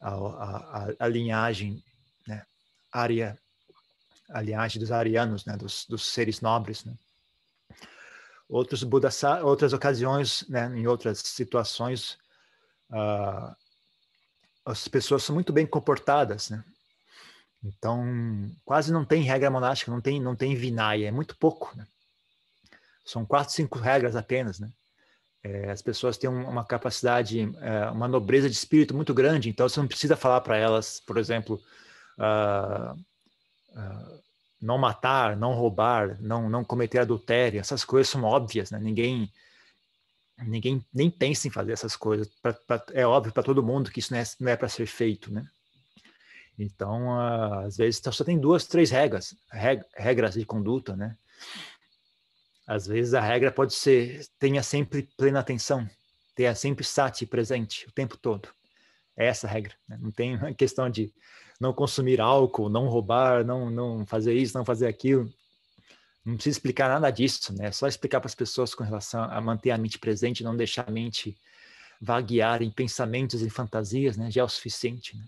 A linhagem, né? A linhagem dos arianos, né? Dos seres nobres, né? Outras ocasiões, né? Em outras situações, as pessoas são muito bem comportadas, né? Então, quase não tem regra monástica, não tem Vinaya, é muito pouco, né? São 4, 5 regras apenas, né? As pessoas têm uma capacidade, uma nobreza de espírito muito grande, então você não precisa falar para elas, por exemplo, não matar, não roubar, não cometer adultério, essas coisas são óbvias, né? Ninguém nem pensa em fazer essas coisas. É óbvio para todo mundo que isso não é para ser feito, né? Então, às vezes, só tem 2, 3 regras de conduta, né? Às vezes a regra pode ser, tenha sempre plena atenção, tenha sempre sati presente o tempo todo. É essa a regra, né? Não tem a questão de não consumir álcool, não roubar, não fazer isso, não fazer aquilo. Não precisa explicar nada disso, né? É só explicar para as pessoas com relação a manter a mente presente, não deixar a mente vaguear em pensamentos e fantasias, né? Já é o suficiente, né?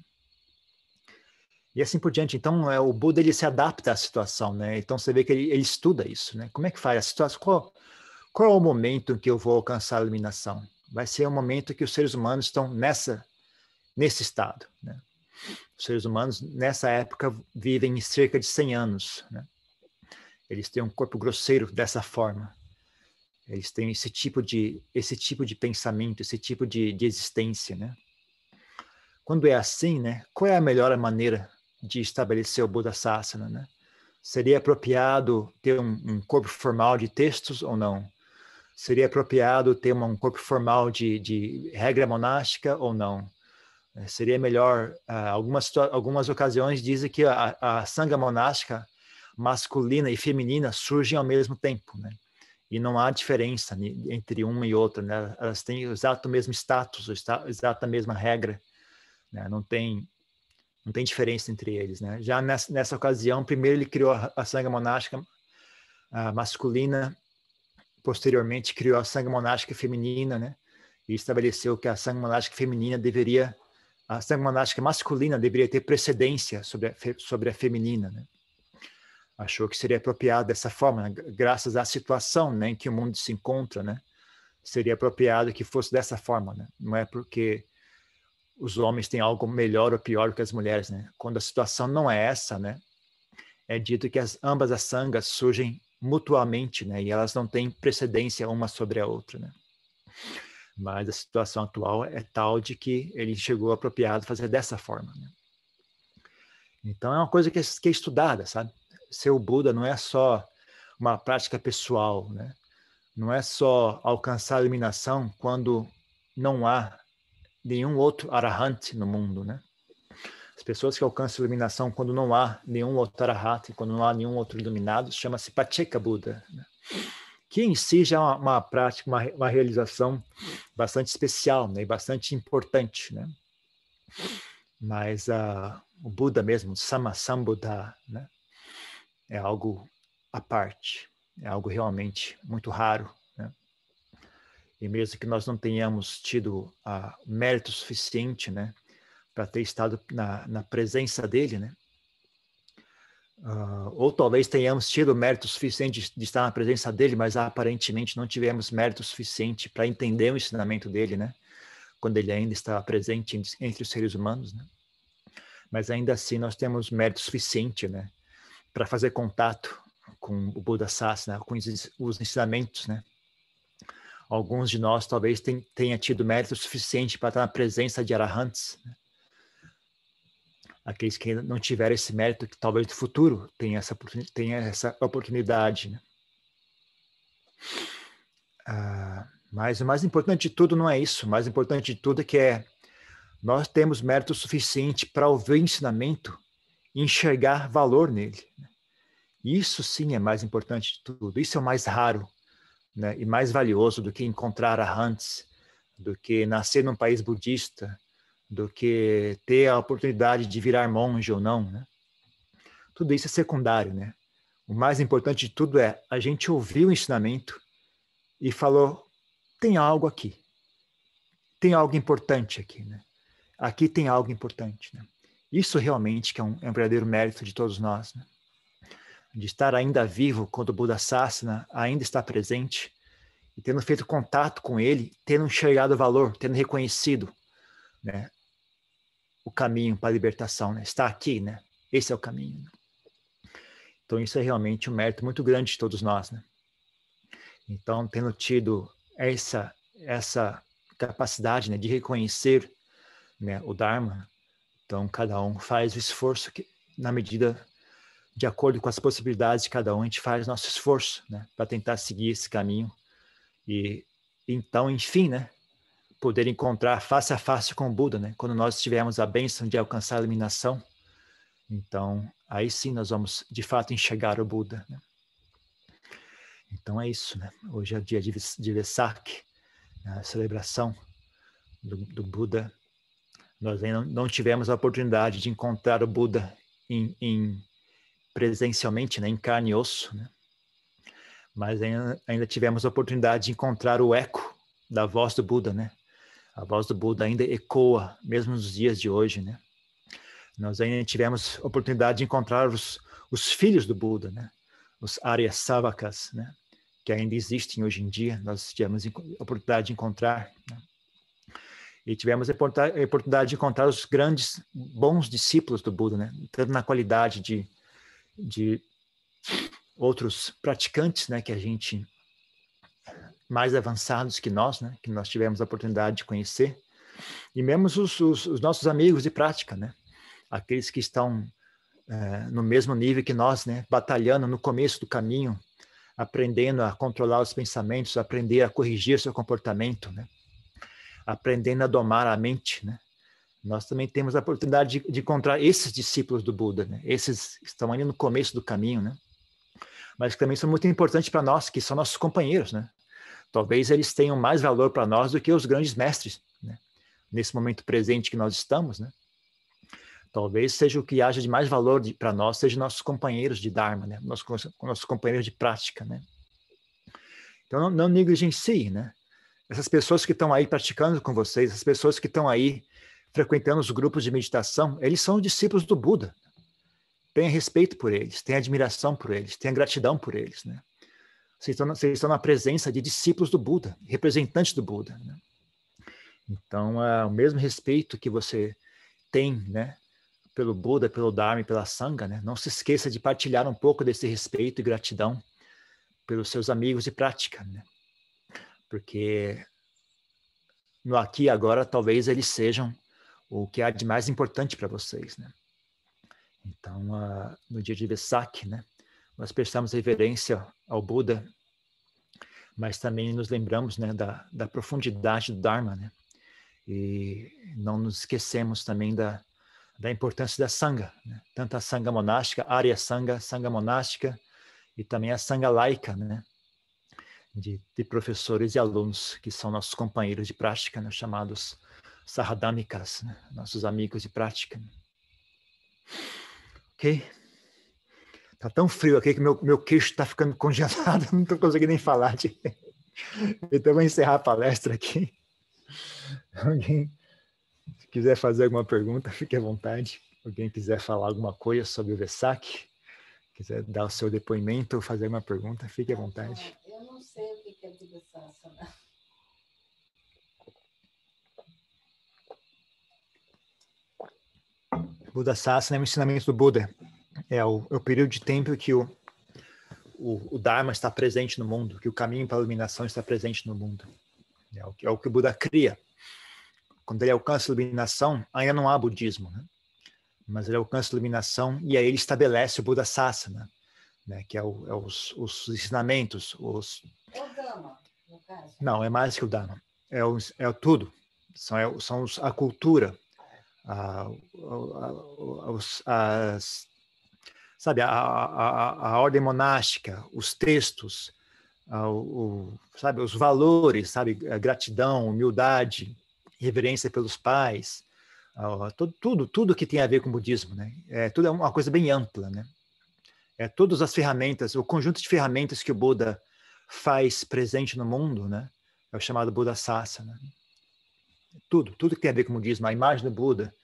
E assim por diante. Então, o Buda, ele se adapta à situação, né? Então, você vê que ele estuda isso, né? Como é que faz a situação? Qual é o momento em que eu vou alcançar a iluminação? Vai ser o momento que os seres humanos estão nesse estado, né? Os seres humanos, nessa época, vivem em cerca de 100 anos, né? Eles têm um corpo grosseiro dessa forma. Eles têm esse tipo de pensamento, esse tipo de existência, né? Quando é assim, né? Qual é a melhor maneira de estabelecer o Buddhasasana, né? Seria apropriado ter um corpo formal de textos ou não? Seria apropriado ter um corpo formal de regra monástica ou não? Seria melhor, algumas ocasiões dizem que a sanga monástica masculina e feminina surgem ao mesmo tempo, né? E não há diferença entre uma e outra, né? Elas têm o exato mesmo status, a exata mesma regra, né? Não tem diferença entre eles, né? Já nessa ocasião, primeiro ele criou a sanga monástica masculina, posteriormente criou a sanga monástica feminina, né? E estabeleceu que a sanga monástica a sanga monástica masculina deveria ter precedência sobre a feminina, né? Achou que seria apropriado dessa forma, né? Graças à situação, né, em que o mundo se encontra, né? Seria apropriado que fosse dessa forma, né? Não é porque os homens têm algo melhor ou pior que as mulheres, né? Quando a situação não é essa, né? É dito que ambas as sangas surgem mutuamente, né? E elas não têm precedência uma sobre a outra, né? Mas a situação atual é tal de que ele chegou apropriado fazer dessa forma, né? Então é uma coisa que é estudada, sabe? Ser o Buda não é só uma prática pessoal, né? Não é só alcançar a iluminação quando não há nenhum outro arahant no mundo, né? As pessoas que alcançam a iluminação quando não há nenhum outro arahant, quando não há nenhum outro iluminado, chama-se Pacceka Buda, né? Que em si já é uma prática, uma realização bastante especial, né? E bastante importante, né? Mas o Buda mesmo, Sammasambuddha, né? É algo à parte, é algo realmente muito raro, né? E mesmo que nós não tenhamos tido mérito suficiente, né, para ter estado na presença dele, né? Ou talvez tenhamos tido mérito suficiente de estar na presença dele, mas aparentemente não tivemos mérito suficiente para entender o ensinamento dele, né? Quando ele ainda estava presente entre os seres humanos, né? Mas ainda assim nós temos mérito suficiente, né, para fazer contato com o Buddhasasana, com os ensinamentos, né? Alguns de nós talvez tenha tido mérito suficiente para estar na presença de arahants, né? Aqueles que não tiveram esse mérito, que talvez no futuro tenha essa oportunidade, né? Mas o mais importante de tudo não é isso. O mais importante de tudo é que nós temos mérito suficiente para ouvir o ensinamento e enxergar valor nele, né? Isso sim é mais importante de tudo. Isso é o mais raro, né? E mais valioso do que encontrar arahants, do que nascer num país budista, do que ter a oportunidade de virar monge ou não, né? Tudo isso é secundário, né? O mais importante de tudo é a gente ouvir o ensinamento e falou, tem algo aqui. Tem algo importante aqui, né? Aqui tem algo importante, né? Isso realmente que é um verdadeiro mérito de todos nós, né? De estar ainda vivo quando o Buddhasasana ainda está presente e tendo feito contato com ele, tendo enxergado o valor, tendo reconhecido, né, o caminho para a libertação, né? Está aqui, né? Esse é o caminho. Então isso é realmente um mérito muito grande de todos nós, né? Então, tendo tido essa capacidade, né, de reconhecer, né, o Dharma, então cada um faz o esforço na medida de acordo com as possibilidades de cada um, a gente faz nosso esforço, né, para tentar seguir esse caminho e então, enfim, né, poder encontrar face a face com o Buda, né, quando nós tivermos a bênção de alcançar a iluminação, então aí sim nós vamos de fato enxergar o Buda, né? Então é isso, né? Hoje é o dia de Vesak, a celebração do Buda. Nós ainda não tivemos a oportunidade de encontrar o Buda presencialmente, né, em carne e osso, né? Mas ainda tivemos a oportunidade de encontrar o eco da voz do Buda, né? A voz do Buda ainda ecoa, mesmo nos dias de hoje, né? Nós ainda tivemos a oportunidade de encontrar os filhos do Buda, né? Os Arya Savakas, né? Que ainda existem hoje em dia, nós tivemos a oportunidade de encontrar, né? E tivemos a oportunidade de encontrar os grandes, bons discípulos do Buda, né? Tanto na qualidade de outros praticantes, né? Que a gente, mais avançados que nós, né? Que nós tivemos a oportunidade de conhecer. E mesmo os nossos amigos de prática, né? Aqueles que estão no mesmo nível que nós, né? Batalhando no começo do caminho, aprendendo a controlar os pensamentos, aprender a corrigir seu comportamento, né? Aprendendo a domar a mente, né? Nós também temos a oportunidade de encontrar esses discípulos do Buda, né? Esses que estão ali no começo do caminho, né? Mas que também são muito importantes para nós, que são nossos companheiros, né? Talvez eles tenham mais valor para nós do que os grandes mestres, né? Nesse momento presente que nós estamos, né? Talvez seja o que haja de mais valor para nós, seja nossos companheiros de Dharma, né? Nossos companheiros de prática, né? Então, não negligencie, né? Essas pessoas que estão aí praticando com vocês, essas pessoas que estão aí frequentando os grupos de meditação, eles são discípulos do Buda. Tenha respeito por eles, tenha admiração por eles, tenha gratidão por eles, né? Vocês estão na presença de discípulos do Buda, representantes do Buda, né? Então, o mesmo respeito que você tem, né, pelo Buda, pelo Dharma e pela Sangha, né? Não se esqueça de partilhar um pouco desse respeito e gratidão pelos seus amigos de prática, né? Porque no aqui e agora, talvez eles sejam o que há de mais importante para vocês, né? Então, no dia de Vesak, né, nós prestamos reverência ao Buda, mas também nos lembramos, né, da profundidade do Dharma, né? E não nos esquecemos também da importância da Sangha, né? Tanto a Sangha monástica, Arya Sangha, Sangha monástica, e também a Sangha laica, né? De professores e alunos, que são nossos companheiros de prática, né? Chamados Saradhamikas, né? Nossos amigos de prática. Ok? Tá tão frio aqui que meu queixo está ficando congelado, não estou conseguindo nem falar. Então, vou encerrar a palestra aqui. Alguém quiser fazer alguma pergunta, fique à vontade. Alguém quiser falar alguma coisa sobre o Vesak, quiser dar o seu depoimento ou fazer uma pergunta, fique à vontade. Eu não sei o que é Buda Sasana. Buda Sasana é o ensinamento do Buda. É o período de tempo que o Dharma está presente no mundo, que o caminho para a iluminação está presente no mundo. É o que o Buda cria. Quando ele alcança a iluminação, ainda não há budismo, né? Mas ele alcança a iluminação e aí ele estabelece o Buda Sasana, né? Que é os ensinamentos. É o Dhamma, no caso? Não, é mais que o Dharma. É o tudo. São a cultura, sabe, a ordem monástica, os textos, sabe, os valores, sabe, a gratidão, humildade, reverência pelos pais, tudo que tem a ver com o budismo, né? Tudo é uma coisa bem ampla, né? Todas as ferramentas, o conjunto de ferramentas que o Buda faz presente no mundo, né? É o chamado Buda Sasana. Tudo que tem a ver com o budismo, a imagem do Buda,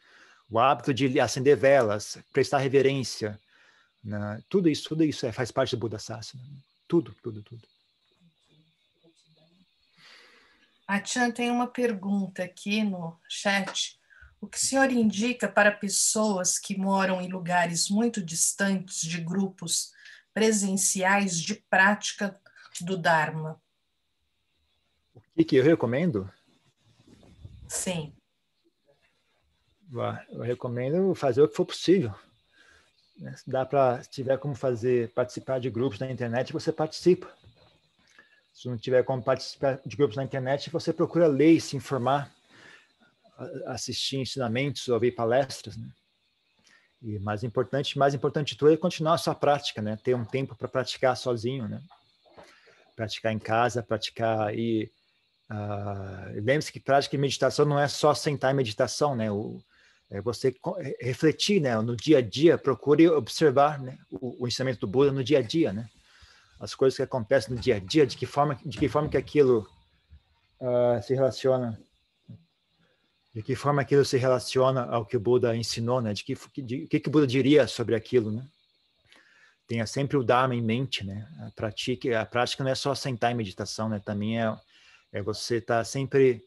o hábito de acender velas, prestar reverência, né? Tudo isso faz parte do Buda Sasana. Tudo. A Chan tem uma pergunta aqui no chat. O que o senhor indica para pessoas que moram em lugares muito distantes de grupos presenciais de prática do Dharma? O que eu recomendo? Sim. Eu recomendo fazer o que for possível. Se tiver como participar de grupos na internet, você participa. Se não tiver como participar de grupos na internet, você procura ler e se informar, assistir ensinamentos, ouvir palestras, né? E mais importante de tudo é continuar a sua prática, né? Ter um tempo para praticar sozinho, né? Praticar em casa, praticar e lembre-se que prática e meditação não é só sentar em meditação, né? É você refletir, né? No dia a dia, procure observar, né? O ensinamento do Buda no dia a dia, né? As coisas que acontecem no dia a dia, de que forma que aquilo se relaciona, de que forma aquilo se relaciona ao que o Buda ensinou, né? O que o Buda diria sobre aquilo, né? Tenha sempre o Dharma em mente, né? A prática não é só sentar em meditação, né? Também é você estar sempre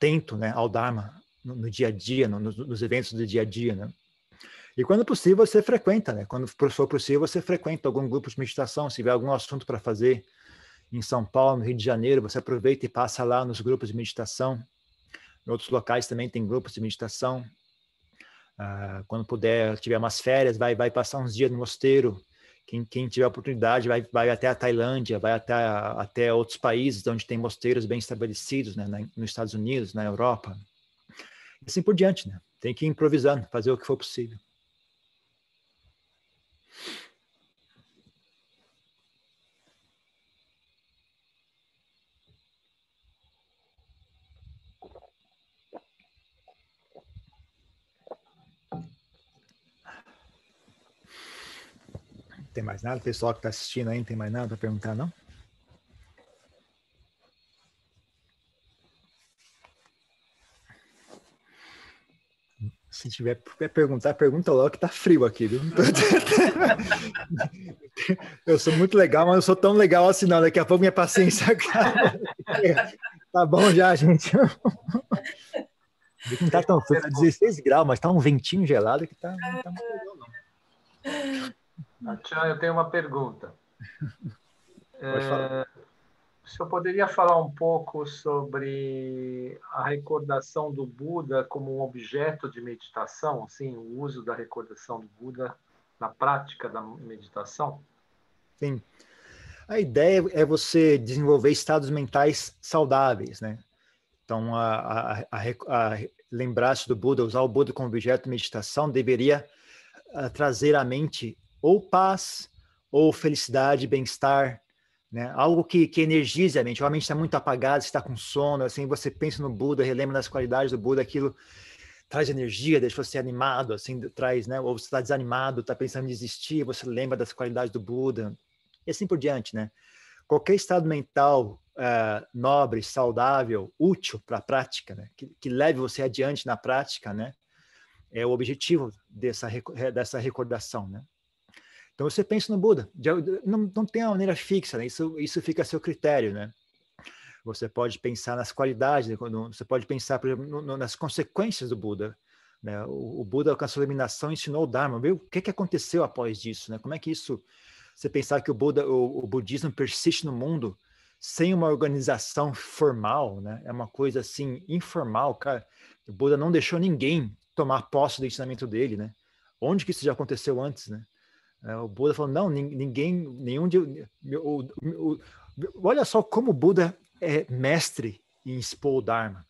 atento, né, ao Dharma no dia a dia, nos eventos do dia a dia, né? E quando possível você frequenta, né? Quando for possível você frequenta algum grupo de meditação, se tiver algum assunto para fazer em São Paulo, no Rio de Janeiro, você aproveita e passa lá nos grupos de meditação. Em outros locais também tem grupos de meditação. Quando puder, tiver umas férias, vai passar uns dias no mosteiro. Quem tiver oportunidade vai até a Tailândia, vai até outros países onde tem mosteiros bem estabelecidos, né? Nos Estados Unidos, na Europa. E assim por diante, né? Tem que ir improvisando, fazer o que for possível. Tem mais nada? O pessoal que está assistindo aí não tem mais nada para perguntar, não? Se tiver perguntar, pergunta logo que tá frio aqui, viu? Eu sou muito legal, mas não sou tão legal assim não. Daqui a pouco minha paciência acaba. Tá bom já, gente. Não tá tão frio, tá 16 graus, mas tá um ventinho gelado que não tá muito legal, não. Tchan, eu tenho uma pergunta. Pode falar. O senhor poderia falar um pouco sobre a recordação do Buda como um objeto de meditação, assim, o uso da recordação do Buda na prática da meditação? Sim. A ideia é você desenvolver estados mentais saudáveis, né? Então, lembrar-se do Buda, usar o Buda como objeto de meditação, deveria trazer à mente ou paz, ou felicidade, bem-estar, né? Algo que energize a mente. A mente está muito apagada, está com sono, assim, você pensa no Buda, relembra das qualidades do Buda, aquilo traz energia, deixa você animado, assim, traz, né? Ou você está desanimado, está pensando em desistir, você lembra das qualidades do Buda, e assim por diante, né? Qualquer estado mental nobre, saudável, útil para a prática, né? Que leve você adiante na prática, né? É o objetivo dessa recordação, né? Então você pensa no Buda, não tem uma maneira fixa, né? Isso fica a seu critério, né? Você pode pensar nas qualidades, você pode pensar, por exemplo, nas consequências do Buda, né? O Buda, com a sua iluminação, ensinou o Dharma. Viu? O que aconteceu após isso, né? Como é que isso... Você pensar que o budismo persiste no mundo sem uma organização formal, né? É uma coisa assim informal, cara. O Buda não deixou ninguém tomar posse do ensinamento dele, né? Onde que isso já aconteceu antes, né? O Buda falou, não, olha só como o Buda é mestre em expor o Dharma.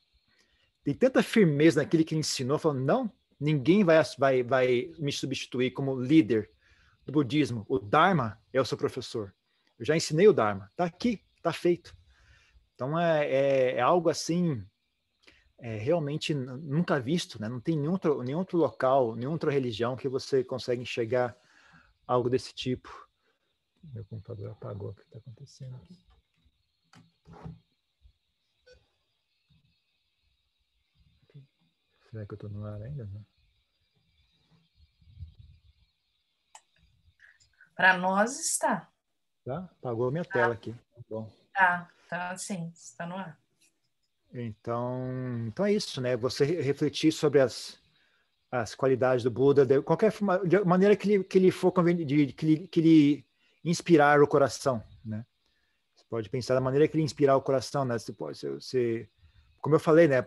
Tem tanta firmeza naquilo que ele ensinou, falando, não, ninguém vai me substituir como líder do budismo. O Dharma é o seu professor. Eu já ensinei o Dharma. Está aqui, está feito. Então, é algo assim, realmente nunca visto, né? Não tem nenhum outro local, nenhuma outra religião que você consegue enxergar algo desse tipo. Meu computador apagou. O que está acontecendo aqui? Será que eu estou no ar ainda? Não? Para nós está. Tá? Apagou a minha tela aqui. Bom. Tá sim, está no ar. Então é isso, né? Você refletir sobre as qualidades do Buda, de maneira que ele for conveniente, que ele inspirar o coração, né? Você pode pensar da maneira que ele inspirar o coração, né? Como eu falei, né?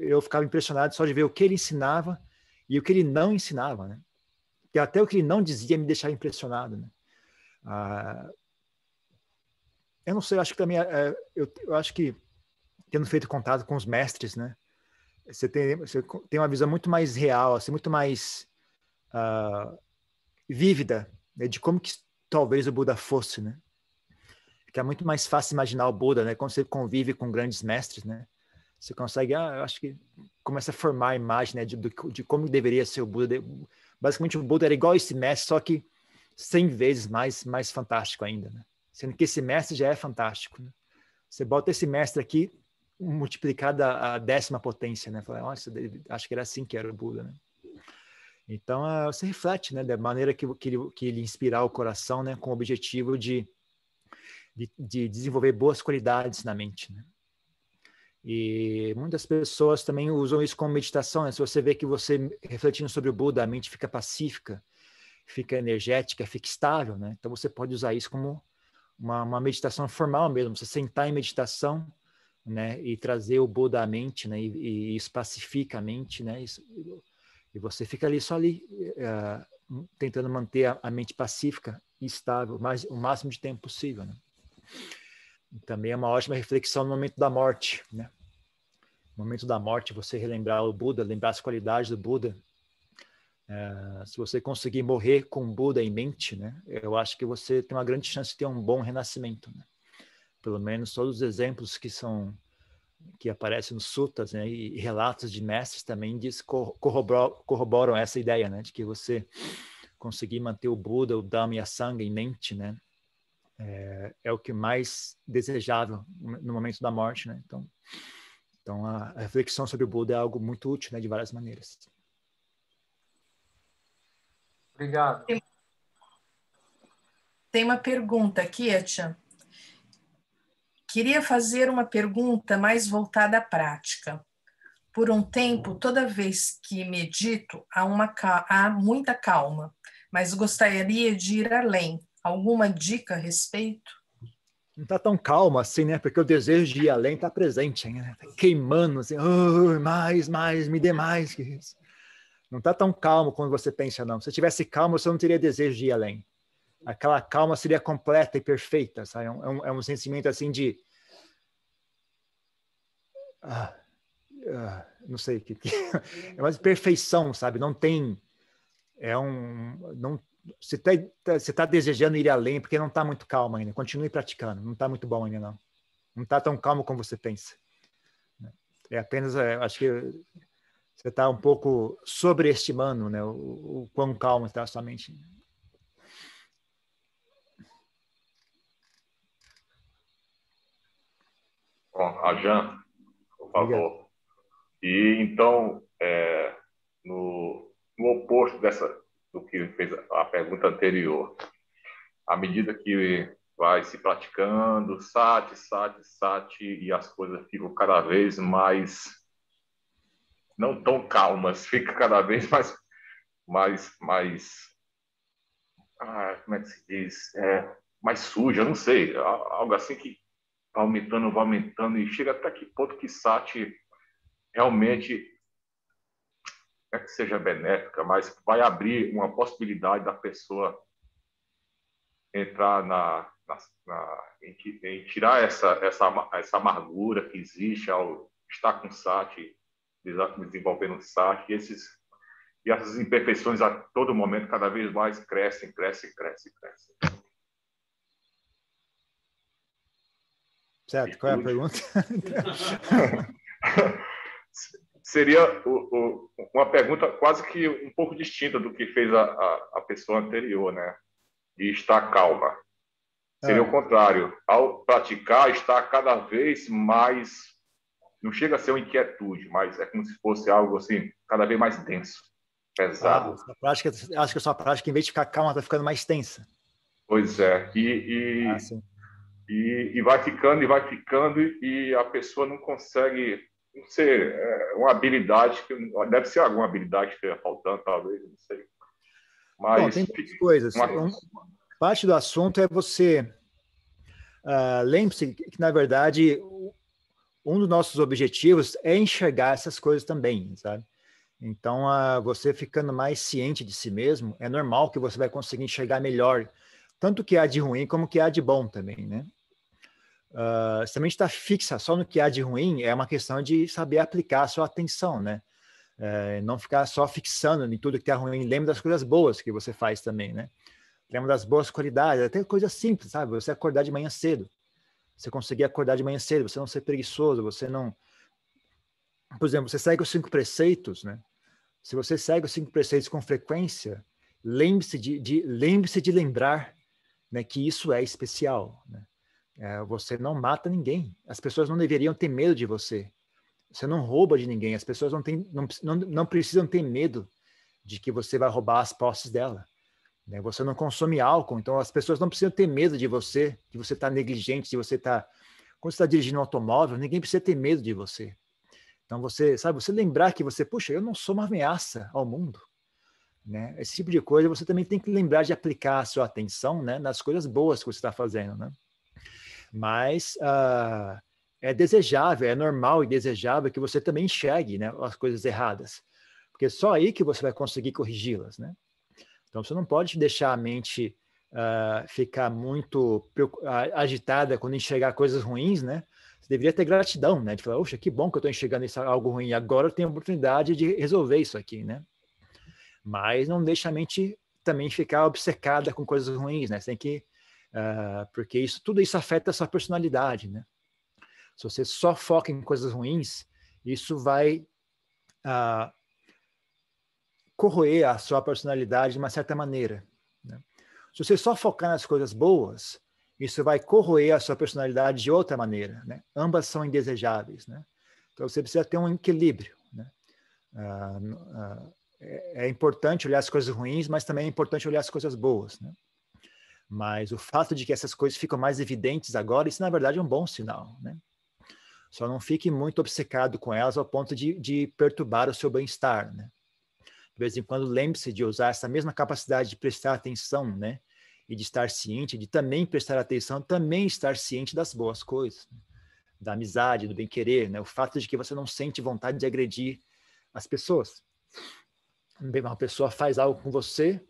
Eu ficava impressionado só de ver o que ele ensinava e o que ele não ensinava, né? E até o que ele não dizia me deixava impressionado, né? Eu não sei, eu acho que também eu acho que tendo feito contato com os mestres, né? Você tem uma visão muito mais real, assim, muito mais vívida, né, de como que talvez o Buda fosse, né? Porque é muito mais fácil imaginar o Buda, né? Quando você convive com grandes mestres, né? Você consegue, eu acho que começa a formar a imagem, né, de como deveria ser o Buda. Basicamente, o Buda era igual a esse mestre, só que 100 vezes mais fantástico ainda, né? Sendo que esse mestre já é fantástico, né? Você bota esse mestre aqui, multiplicado a 10ª potência, né? Fala, nossa, acho que era assim que era o Buda, né? Então, você reflete, né, da maneira que ele inspirar o coração, né, com o objetivo de desenvolver boas qualidades na mente, né? E muitas pessoas também usam isso como meditação, né? Se você vê que você, refletindo sobre o Buda, a mente fica pacífica, fica energética, fica estável, né? Então você pode usar isso como uma meditação formal mesmo, você sentar em meditação, né? E trazer o Buda à mente, né? E isso pacifica a mente, né? E você fica ali só ali, tentando manter a mente pacífica e estável o máximo de tempo possível, né? Também é uma ótima reflexão no momento da morte, né? No momento da morte, você relembrar o Buda, lembrar as qualidades do Buda. Se você conseguir morrer com o Buda em mente, né? Eu acho que você tem uma grande chance de ter um bom renascimento, né? Pelo menos todos os exemplos que aparecem nos suttas, né? E relatos de mestres também corroboram essa ideia, né? De que você conseguir manter o Buda, o Dhamma e a Sangha em mente, né? É o que mais desejável no momento da morte, né? Então a reflexão sobre o Buda é algo muito útil, né? De várias maneiras. Obrigado. Tem uma pergunta aqui, Etienne. Queria fazer uma pergunta mais voltada à prática. Por um tempo, toda vez que medito, há muita calma, mas gostaria de ir além. Alguma dica a respeito? Não está tão calmo assim, né? Porque o desejo de ir além está presente, né? Tá queimando, assim, oh, mais, me dê mais que isso. Não está tão calmo como você pensa, não. Se tivesse calmo, você não teria desejo de ir além. Aquela calma seria completa e perfeita, sabe? É um sentimento assim de... não sei o que... É uma perfeição, sabe? Não tem... Não, você está desejando ir além porque não está muito calmo ainda. Continue praticando. Não está muito bom ainda, não. Não está tão calmo como você pensa. É apenas... acho que você está um pouco sobreestimando, né? O quão calmo está a sua mente. Bom, Ajan, por favor. Obrigado. E então, no oposto do que fez a pergunta anterior, à medida que vai se praticando, sati, e as coisas ficam cada vez mais, não tão calmas, fica cada vez mais como é que se diz? Mais suja, não sei, algo assim que vai aumentando, e chega até que ponto que sati realmente é que seja benéfica, mas vai abrir uma possibilidade da pessoa entrar em tirar essa amargura que existe ao estar com sati, desenvolvendo sati, e essas imperfeições a todo momento cada vez mais crescem. Certo, qual é a pergunta? Seria uma pergunta quase que um pouco distinta do que fez a pessoa anterior, né? De estar calma. Seria o contrário. Ao praticar, estar cada vez mais... Não chega a ser uma inquietude, mas é como se fosse algo assim, cada vez mais denso, pesado. Acho que a sua prática, em vez de ficar calma, está ficando mais tensa. Pois é. E vai ficando, e a pessoa não consegue... Não sei, uma habilidade que deve ser alguma habilidade que esteja faltando, talvez, não sei. Mas bom, tem duas coisas. Parte do assunto é você... lembre-se que, na verdade, um dos nossos objetivos é enxergar essas coisas também, sabe? Então, você ficando mais ciente de si mesmo, é normal que você vai conseguir enxergar melhor tanto o que há de ruim como o que há de bom também, né? Se a mente está fixa só no que há de ruim, é uma questão de saber aplicar a sua atenção, né? Não ficar só fixando em tudo que é ruim. Lembre das coisas boas que você faz também, né? Lembra das boas qualidades, até coisa simples, sabe? Você acordar de manhã cedo. Você conseguir acordar de manhã cedo, você não ser preguiçoso, você não... Por exemplo, você segue os 5 preceitos, né? Se você segue os 5 preceitos com frequência, lembre-se de lembrar, né, que isso é especial, né? Você não mata ninguém. As pessoas não deveriam ter medo de você. Você não rouba de ninguém. As pessoas não precisam ter medo de que você vai roubar as posses dela. Você não consome álcool, então as pessoas não precisam ter medo de você, que você está negligente, de você estar Quando você está dirigindo um automóvel, ninguém precisa ter medo de você. Então, você lembrar que você, puxa, eu não sou uma ameaça ao mundo. Né? Esse tipo de coisa, você também tem que lembrar de aplicar a sua atenção, né, nas coisas boas que você está fazendo. Né? Mas é desejável, é normal e desejável que você também enxergue, né, as coisas erradas. Porque é só aí que você vai conseguir corrigi-las. Né? Então, você não pode deixar a mente ficar muito agitada quando enxergar coisas ruins, né? Você deveria ter gratidão, né? De falar, oxa, que bom que eu estou enxergando isso, algo ruim, agora eu tenho a oportunidade de resolver isso aqui, né? Mas não deixa a mente também ficar obcecada com coisas ruins, né? Você tem que, porque tudo isso afeta a sua personalidade, né? Se você só foca em coisas ruins, isso vai corroer a sua personalidade de uma certa maneira. Né? Se você só focar nas coisas boas, isso vai corroer a sua personalidade de outra maneira. Né? Ambas são indesejáveis. Né? Então, você precisa ter um equilíbrio. Né? É importante olhar as coisas ruins, mas também é importante olhar as coisas boas. Né? Mas o fato de que essas coisas ficam mais evidentes agora, isso, na verdade, é um bom sinal. Né? Só não fique muito obcecado com elas ao ponto de perturbar o seu bem-estar. Né? De vez em quando, lembre-se de usar essa mesma capacidade de prestar atenção, né? E de estar ciente, de também prestar atenção, também estar ciente das boas coisas, né? Da amizade, do bem-querer, né? O fato de que você não sente vontade de agredir as pessoas. Uma pessoa faz algo com você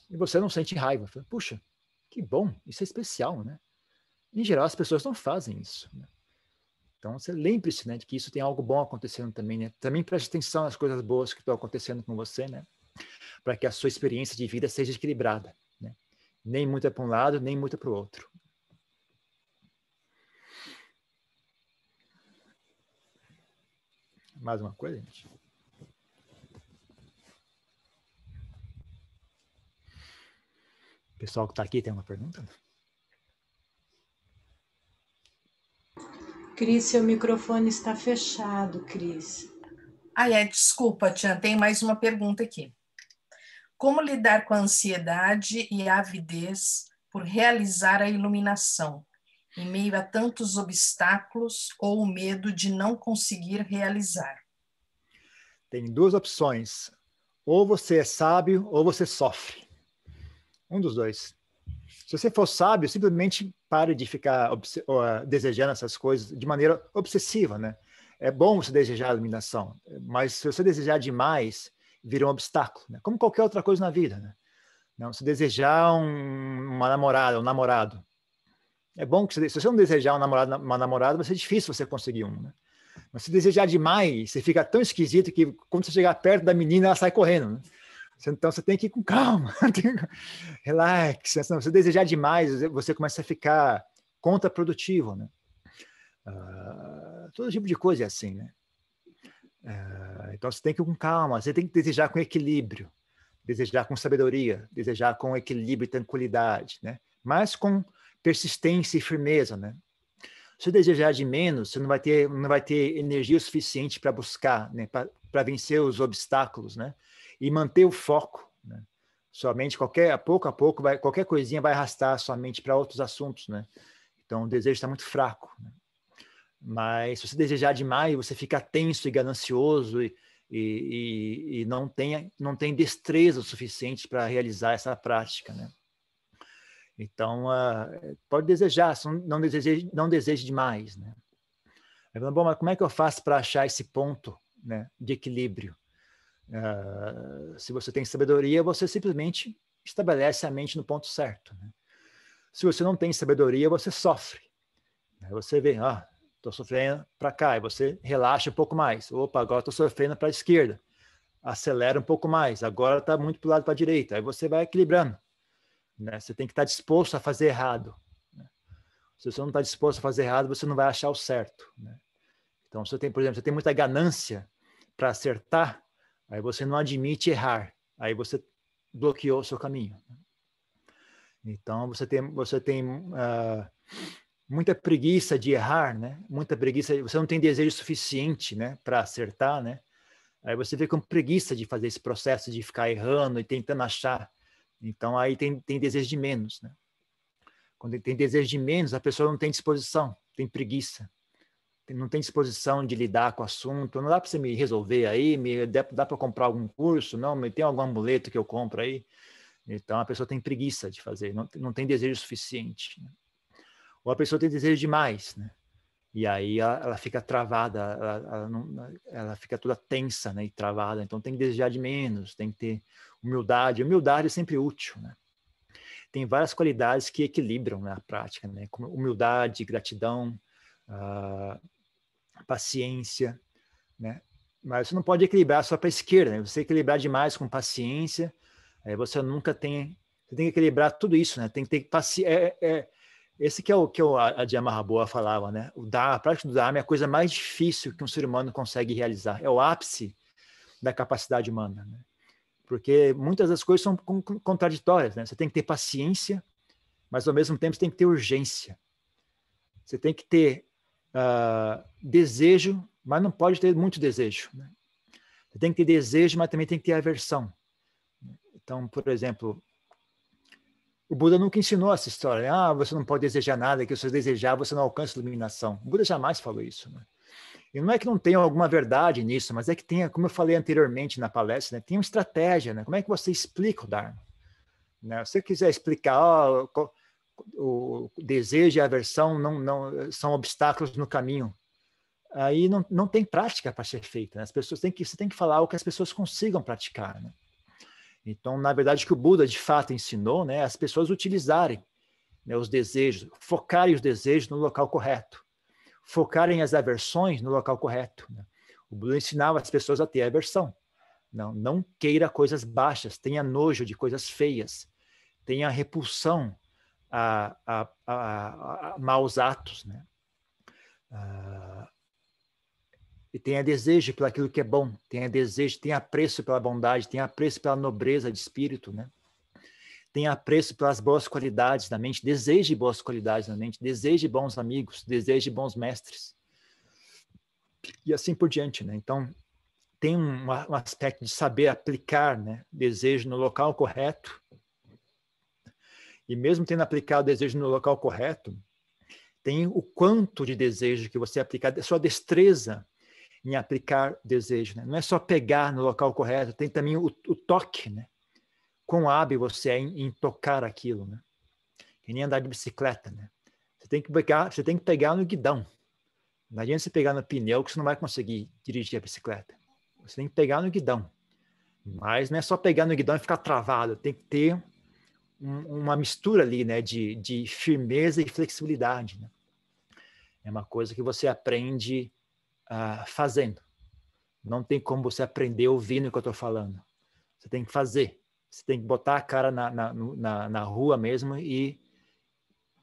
e você não sente raiva. Puxa, que bom, isso é especial, né? Em geral, as pessoas não fazem isso, né? Então, você lembre-se, né, de que isso tem algo bom acontecendo também, né? Também preste atenção às coisas boas que estão acontecendo com você, né? Para que a sua experiência de vida seja equilibrada, né? Nem muito para um lado, nem muito para o outro. Mais uma coisa, gente? O pessoal que está aqui tem uma pergunta? Cris, seu microfone está fechado, Cris. Desculpa, Tia, tem mais uma pergunta aqui. Como lidar com a ansiedade e a avidez por realizar a iluminação, em meio a tantos obstáculos ou o medo de não conseguir realizar? Tem duas opções. Ou você é sábio ou você sofre. Um dos dois. Se você for sábio, simplesmente pare de ficar desejando essas coisas de maneira obsessiva, né? É bom você desejar a iluminação, mas se você desejar demais, vira um obstáculo, né? Como qualquer outra coisa na vida, né? Não, se desejar uma namorada, um namorado, é bom que se você não desejar uma namorada, vai ser difícil você conseguir um, né? Mas se desejar demais, você fica tão esquisito que quando você chegar perto da menina, ela sai correndo, né? Então, você tem que ir com calma, relax. Se você desejar demais, você começa a ficar contraprodutivo, né? Todo tipo de coisa é assim, né? Então, você tem que ir com calma, você tem que desejar com equilíbrio, desejar com sabedoria, desejar com equilíbrio e tranquilidade, né? Mas com persistência e firmeza, né? Se desejar de menos, você não vai ter energia suficiente para buscar, né? Para vencer os obstáculos, né? E manter o foco, né? Sua mente, a pouco, qualquer coisinha vai arrastar a sua mente para outros assuntos, né? Então, o desejo está muito fraco, né? Mas se você desejar demais, você fica tenso e ganancioso e não tem destreza o suficiente para realizar essa prática, né? Então, pode desejar, não deseje demais, né? Bom, mas como é que eu faço para achar esse ponto, né, de equilíbrio? Se você tem sabedoria, você simplesmente estabelece a mente no ponto certo, né? Se você não tem sabedoria, você sofre. Você vê, estou sofrendo para cá, e você relaxa um pouco mais. Opa, agora estou sofrendo para a esquerda. Acelera um pouco mais, agora está muito para o lado para a direita. Aí você vai equilibrando, né? Você tem que estar disposto a fazer errado, né? Se você não está disposto a fazer errado, você não vai achar o certo, né? Então, por exemplo, você tem muita ganância para acertar, aí você não admite errar, aí você bloqueou o seu caminho. Então, você tem muita preguiça de errar, né? Muita preguiça, você não tem desejo suficiente, né, para acertar, né? Aí você fica com preguiça de fazer esse processo de ficar errando e tentando achar. Então, aí tem desejo de menos, né? Quando tem desejo de menos, a pessoa não tem disposição, tem preguiça, não tem disposição de lidar com o assunto, não dá para você me resolver aí, dá para comprar algum curso, não, tem algum amuleto que eu compro aí. Então, a pessoa tem preguiça de fazer, não tem desejo suficiente, né? Ou a pessoa tem desejo demais, né? E aí ela fica travada, ela fica toda tensa, né, e travada. Então tem que desejar de menos, tem que ter humildade. Humildade é sempre útil, né? Tem várias qualidades que equilibram na prática, né? Como humildade, gratidão, paciência, né? Mas você não pode equilibrar só para a esquerda, né? Você equilibrar demais com paciência, aí você nunca tem... Você tem que equilibrar tudo isso, né? Tem que ter paciência... Esse que é o que a Dhyana Mahaboa falava, né? A prática do Dharma é a coisa mais difícil que um ser humano consegue realizar. É o ápice da capacidade humana, né? Porque muitas das coisas são contraditórias, né? Você tem que ter paciência, mas ao mesmo tempo você tem que ter urgência. Você tem que ter desejo, mas não pode ter muito desejo, né? Você tem que ter desejo, mas também tem que ter aversão. Então, por exemplo, o Buda nunca ensinou essa história, né? Você não pode desejar nada, que se você desejar, você não alcança iluminação. O Buda jamais falou isso, né? E não é que não tenha alguma verdade nisso, mas é que tenha, como eu falei anteriormente na palestra, né, tem uma estratégia, né? Como é que você explica o Dharma? Né? Se você quiser explicar, o desejo e a aversão não são obstáculos no caminho, aí não tem prática para ser feita, né? Você tem que falar o que as pessoas consigam praticar, né? Então, na verdade, o que o Buda de fato ensinou, né, as pessoas utilizarem, né, os desejos, focarem os desejos no local correto, focarem as aversões no local correto, né? O Buda ensinava as pessoas a ter aversão. Não queira coisas baixas, tenha nojo de coisas feias, tenha repulsão a maus atos, né? E tenha desejo pelo aquilo que é bom, tenha desejo, tenha apreço pela bondade, tenha apreço pela nobreza de espírito, né? Tenha apreço pelas boas qualidades da mente, deseje boas qualidades na mente, deseje bons amigos, deseje bons mestres. E assim por diante, né? Então, tem um aspecto de saber aplicar, né, desejo no local correto. E mesmo tendo aplicado o desejo no local correto, tem o quanto de desejo que você aplicar, a sua destreza em aplicar desejo, né? Não é só pegar no local correto, tem também o toque, né? Quão hábil você é em tocar aquilo, né? Que nem andar de bicicleta, né? Você tem que pegar no guidão. Não adianta você pegar no pneu que você não vai conseguir dirigir a bicicleta. Você tem que pegar no guidão. Mas não é só pegar no guidão e ficar travado, tem que ter uma mistura ali, né, de firmeza e flexibilidade, né? É uma coisa que você aprende fazendo. Não tem como você aprender ouvindo o que eu estou falando. Você tem que fazer. Você tem que botar a cara na rua mesmo e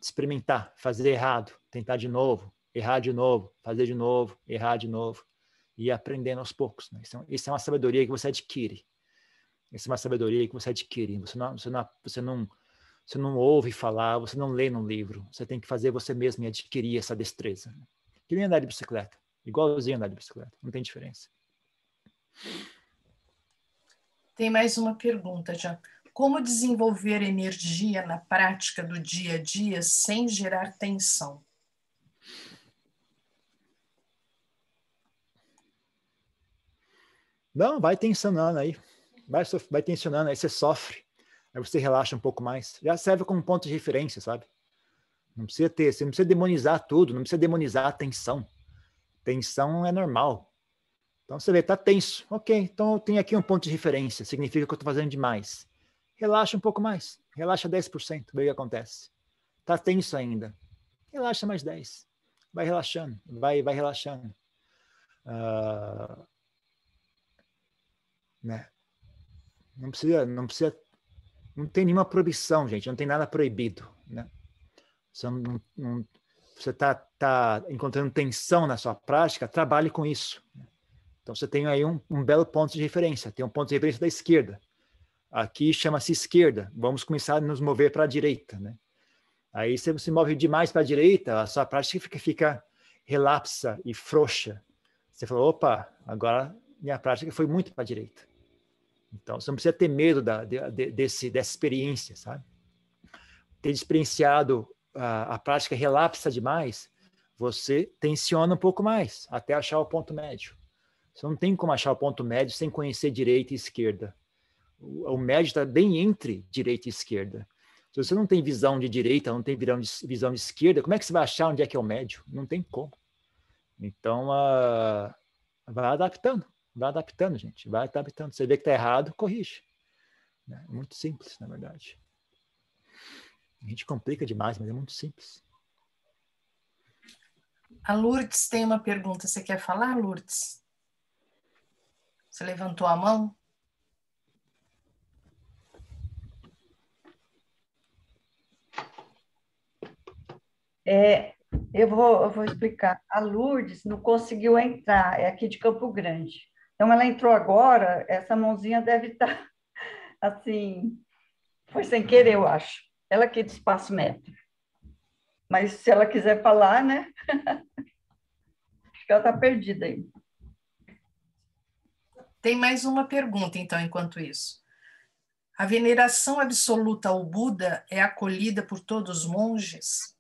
experimentar, fazer errado, tentar de novo, errar de novo, fazer de novo, errar de novo, e ir aprendendo aos poucos, né? Isso é uma sabedoria que você adquire. Essa é uma sabedoria que você adquire. Você não ouve falar, você não lê num livro. Você tem que fazer você mesmo e adquirir essa destreza. Que nem andar de bicicleta. Igualzinho andar de bicicleta. Não tem diferença. Tem mais uma pergunta, já. Como desenvolver energia na prática do dia a dia sem gerar tensão? Não, vai tensionando aí. Vai tensionando, aí você sofre. Aí você relaxa um pouco mais. Já serve como ponto de referência, sabe? Você não precisa demonizar tudo, não precisa demonizar a tensão. Tensão é normal. Então você vê, tá tenso. Ok, então eu tenho aqui um ponto de referência. Significa que eu estou fazendo demais. Relaxa um pouco mais. Relaxa 10%, vê o que acontece. Tá tenso ainda. Relaxa mais 10%. Vai relaxando, vai relaxando. Né? Não tem nenhuma proibição, gente. Não tem nada proibido, né? Você tá encontrando tensão na sua prática, trabalhe com isso. Então você tem aí um belo ponto de referência. Tem um ponto de referência da esquerda. Aqui chama-se esquerda. Vamos começar a nos mover para a direita, né? Aí se você move demais para a direita, a sua prática fica relapsa e frouxa. Você falou, opa, agora minha prática foi muito para a direita. Então você não precisa ter medo dessa experiência, sabe? Ter experienciado a prática relapsa demais, você tensiona um pouco mais, até achar o ponto médio. Você não tem como achar o ponto médio sem conhecer direita e esquerda. O médio está bem entre direita e esquerda. Se você não tem visão de direita, não tem visão de esquerda, como é que você vai achar onde é que é o médio? Não tem como. Então, vai adaptando, gente. Vai adaptando. Você vê que está errado, corrige. É muito simples, na verdade. A gente complica demais, mas é muito simples. A Lourdes tem uma pergunta. Você quer falar, Lourdes? Você levantou a mão? Eu vou explicar. A Lourdes não conseguiu entrar, é aqui de Campo Grande. Então, ela entrou agora, essa mãozinha deve estar, assim, foi sem querer, eu acho. Ela aqui do Espaço Metro. Mas se ela quiser falar, né? Acho que ela está perdida aí. Tem mais uma pergunta, então, enquanto isso. A veneração absoluta ao Buda é acolhida por todos os monges?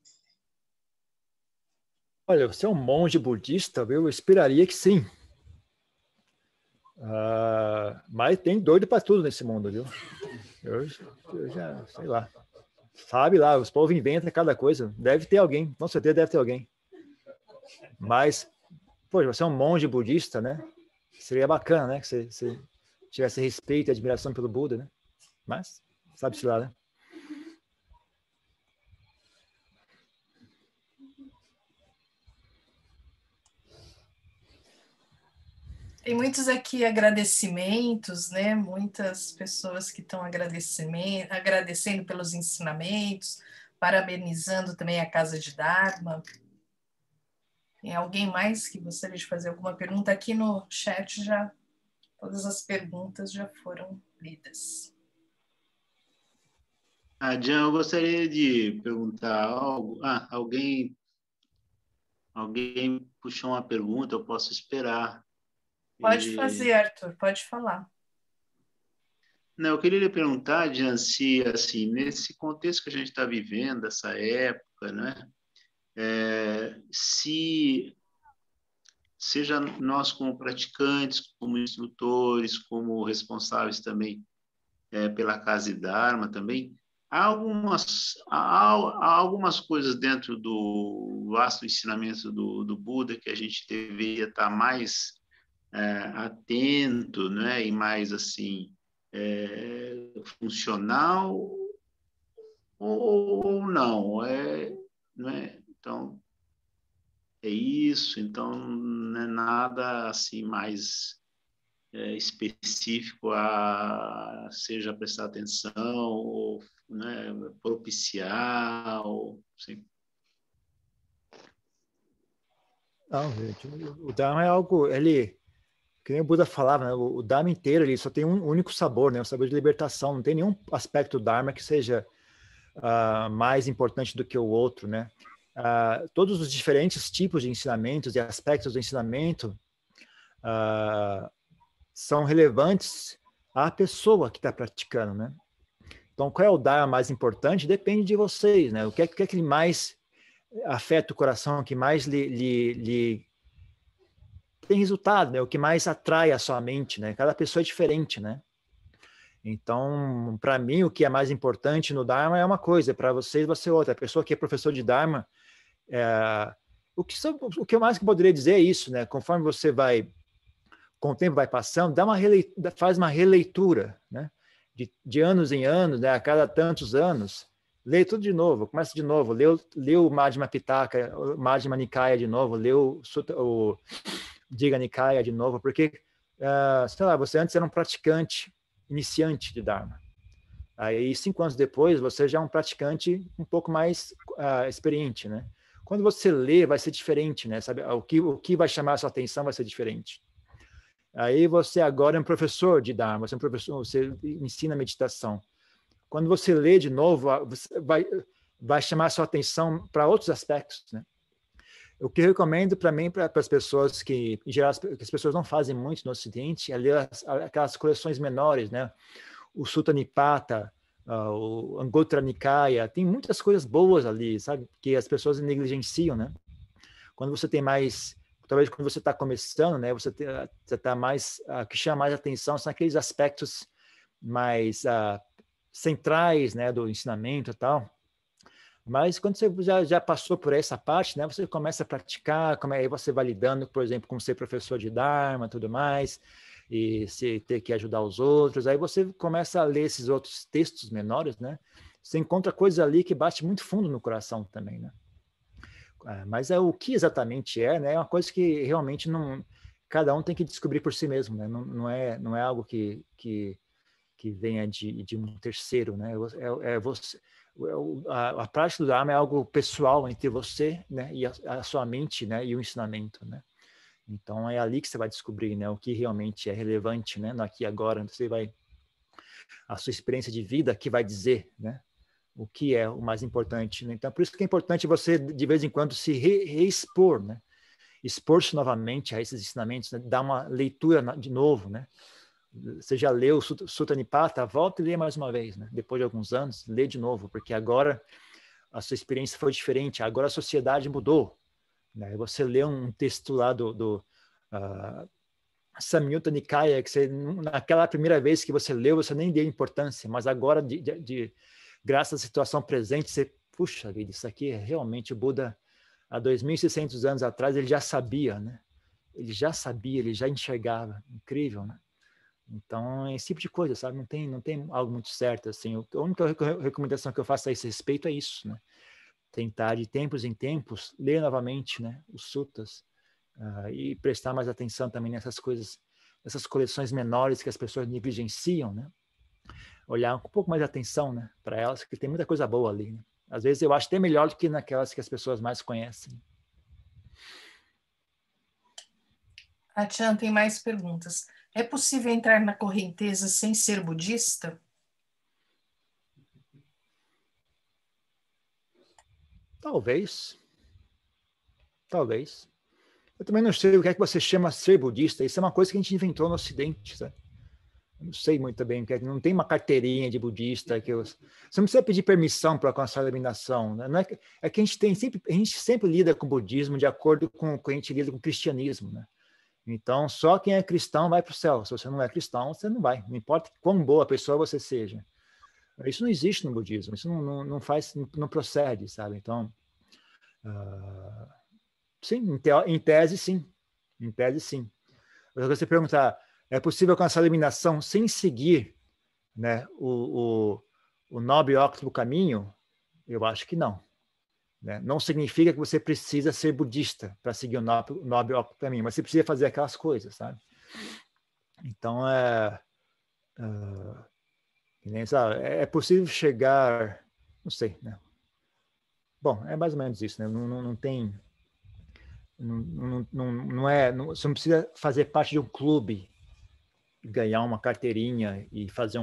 Olha, você é um monge budista, eu esperaria que sim. Mas tem doido para tudo nesse mundo, viu? Eu já, sei lá. Sabe lá, os povos inventam cada coisa. Deve ter alguém, com certeza deve ter alguém. Mas, poxa, você é um monge budista, né? Seria bacana, né? Que você tivesse respeito e admiração pelo Buda, né? Mas, sabe-se lá, né? Tem muitos aqui agradecimentos, né? Muitas pessoas que estão agradecendo pelos ensinamentos, parabenizando também a Casa de Dharma. Tem alguém mais que gostaria de fazer alguma pergunta? Aqui no chat já todas as perguntas já foram lidas. Jean, eu gostaria de perguntar algo. Alguém puxou uma pergunta, eu posso esperar. Pode fazer, Arthur, pode falar. Não, eu queria lhe perguntar, Jean, se, assim, nesse contexto que a gente está vivendo, essa época, né, se seja nós como praticantes, como instrutores, como responsáveis também pela Casa de Dharma também, há algumas coisas dentro do vasto ensinamento do Buda que a gente deveria estar mais atento, né, e mais assim funcional ou não, né? Então é isso, então não é nada assim mais específico seja prestar atenção ou, né, propiciar ou assim. Não, gente, o Dharma é algo, que nem o Buda falava, né? O Dharma inteiro ele só tem um único sabor, né? O sabor de libertação. Não tem nenhum aspecto do Dharma que seja mais importante do que o outro, né? Todos os diferentes tipos de ensinamentos e aspectos do ensinamento são relevantes à pessoa que está praticando, né? Então, qual é o Dharma mais importante? Depende de vocês, né? O que é que mais afeta o coração, o que mais lhe tem resultado, né? O que mais atrai a sua mente, né? Cada pessoa é diferente, né? Então, para mim, o que é mais importante no Dharma é uma coisa, para vocês vai ser outra. A pessoa que é professor de Dharma, o que eu mais poderia dizer é isso, né? Conforme você com o tempo vai passando, faz uma releitura, né? De anos em anos, né? A cada tantos anos, lê tudo de novo, começa de novo, lê o Madhyama Pitaka, o Madhyama Nikaya de novo, lê o Digha Nikaya de novo, porque, sei lá, você antes era um praticante iniciante de Dharma. Aí, 5 anos depois, você já é um praticante um pouco mais experiente, né? Quando você lê, vai ser diferente, né? Sabe? O que vai chamar a sua atenção vai ser diferente. Aí você agora é um professor de Dharma, você é um professor, você ensina meditação. Quando você lê de novo, você vai chamar a sua atenção para outros aspectos, né? O que eu recomendo para mim, para as pessoas que, em geral, que as pessoas não fazem muito no Ocidente, é ler aquelas coleções menores, né? O Sutta Nipata, o Anguttara Nikaya, tem muitas coisas boas ali, sabe? Que as pessoas negligenciam, né? Quando você tem mais, talvez quando você está começando, né, você está mais, o que chama mais atenção são aqueles aspectos mais centrais, né, do ensinamento e tal. Mas quando você já passou por essa parte, né, você começa a praticar, aí você vai lidando, por exemplo, com ser professor de Dharma, tudo mais, e se ter que ajudar os outros, aí você começa a ler esses outros textos menores, né? Você encontra coisas ali que bate muito fundo no coração também, né? Mas o que exatamente né? É uma coisa que realmente não, cada um tem que descobrir por si mesmo, né? Não é algo que venha de um terceiro, né? Você, a prática do Dharma é algo pessoal entre você, né? E a sua mente, né? E o ensinamento, né? Então é ali que você vai descobrir, né? O que realmente é relevante, né? No aqui e agora, a sua experiência de vida que vai dizer, né? O que é o mais importante, né? Então por isso que é importante você de vez em quando se reexpor, né? Expor-se novamente a esses ensinamentos, né? Dar uma leitura de novo, né? Você já leu o Sutta Nipata, volta e lê mais uma vez, né? Depois de alguns anos, lê de novo, porque agora a sua experiência foi diferente, agora a sociedade mudou, né? Você lê um texto lá do Samyutta Nikaya, que naquela primeira vez que você leu, você nem deu importância, mas agora, graças à situação presente, você, puxa vida, isso aqui é realmente o Buda, há 2.600 anos atrás, ele já sabia, né? Ele já sabia, ele já enxergava. Incrível, né? Então, é esse tipo de coisa, sabe? Não tem algo muito certo, assim. A única recomendação que eu faço a esse respeito é isso, né? Tentar, de tempos em tempos, ler novamente, né? Os suttas, e prestar mais atenção também nessas coisas, essas coleções menores que as pessoas negligenciam, né? Olhar um pouco mais de atenção, né? Para elas, porque tem muita coisa boa ali, né? Às vezes eu acho até melhor do que naquelas que as pessoas mais conhecem. A Tian tem mais perguntas. É possível entrar na correnteza sem ser budista? Talvez. Talvez. Eu também não sei o que é que você chama ser budista. Isso é uma coisa que a gente inventou no Ocidente, sabe? Eu não sei muito bem o que é. Não tem uma carteirinha de budista. Você não precisa pedir permissão para alcançar a iluminação. Né? Não é que a gente sempre lida com o budismo de acordo com o que a gente lida com o cristianismo, né? Então, só quem é cristão vai para o céu. Se você não é cristão, você não vai. Não importa quão boa pessoa você seja. Isso não existe no budismo. Isso não procede, sabe? Então, sim, em tese, sim. Em tese, sim. Se você perguntar, é possível alcançar a iluminação sem seguir, né, o nobre e óptimo caminho? Eu acho que não. Né? Não significa que você precisa ser budista para seguir o nobre óptimo caminho, mas você precisa fazer aquelas coisas, sabe? Então, é possível chegar, não sei, né? Bom, é mais ou menos isso, né? Não tem, você não precisa fazer parte de um clube, ganhar uma carteirinha e fazer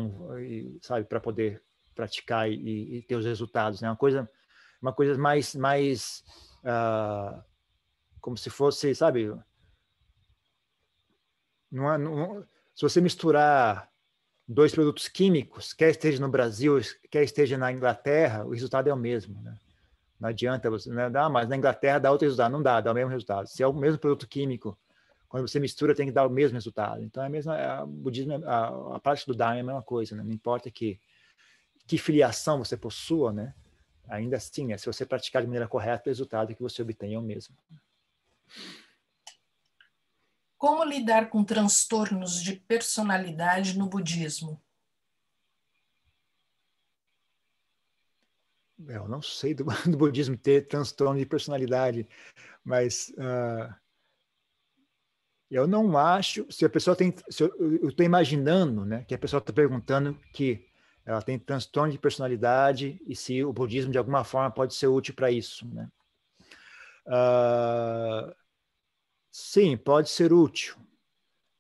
sabe, para poder praticar e ter os resultados, né? Uma coisa mais como se fosse, sabe? Se você misturar 2 produtos químicos, quer esteja no Brasil, quer esteja na Inglaterra, o resultado é o mesmo, né? Não adianta você, né? Mas na Inglaterra dá outro resultado, não dá o mesmo resultado. Se é o mesmo produto químico, quando você mistura, tem que dar o mesmo resultado. Então, o budismo, a prática do Dharma é a mesma coisa, né? Não importa que filiação você possua, né? Ainda assim, né? Se você praticar de maneira correta, o resultado que você obtém é o mesmo. Como lidar com transtornos de personalidade no budismo? Eu não sei do budismo ter transtorno de personalidade, mas eu não acho. Se a pessoa tem, eu estou imaginando, né, que a pessoa está perguntando que ela tem transtorno de personalidade e se o budismo de alguma forma pode ser útil para isso, né? Sim, pode ser útil,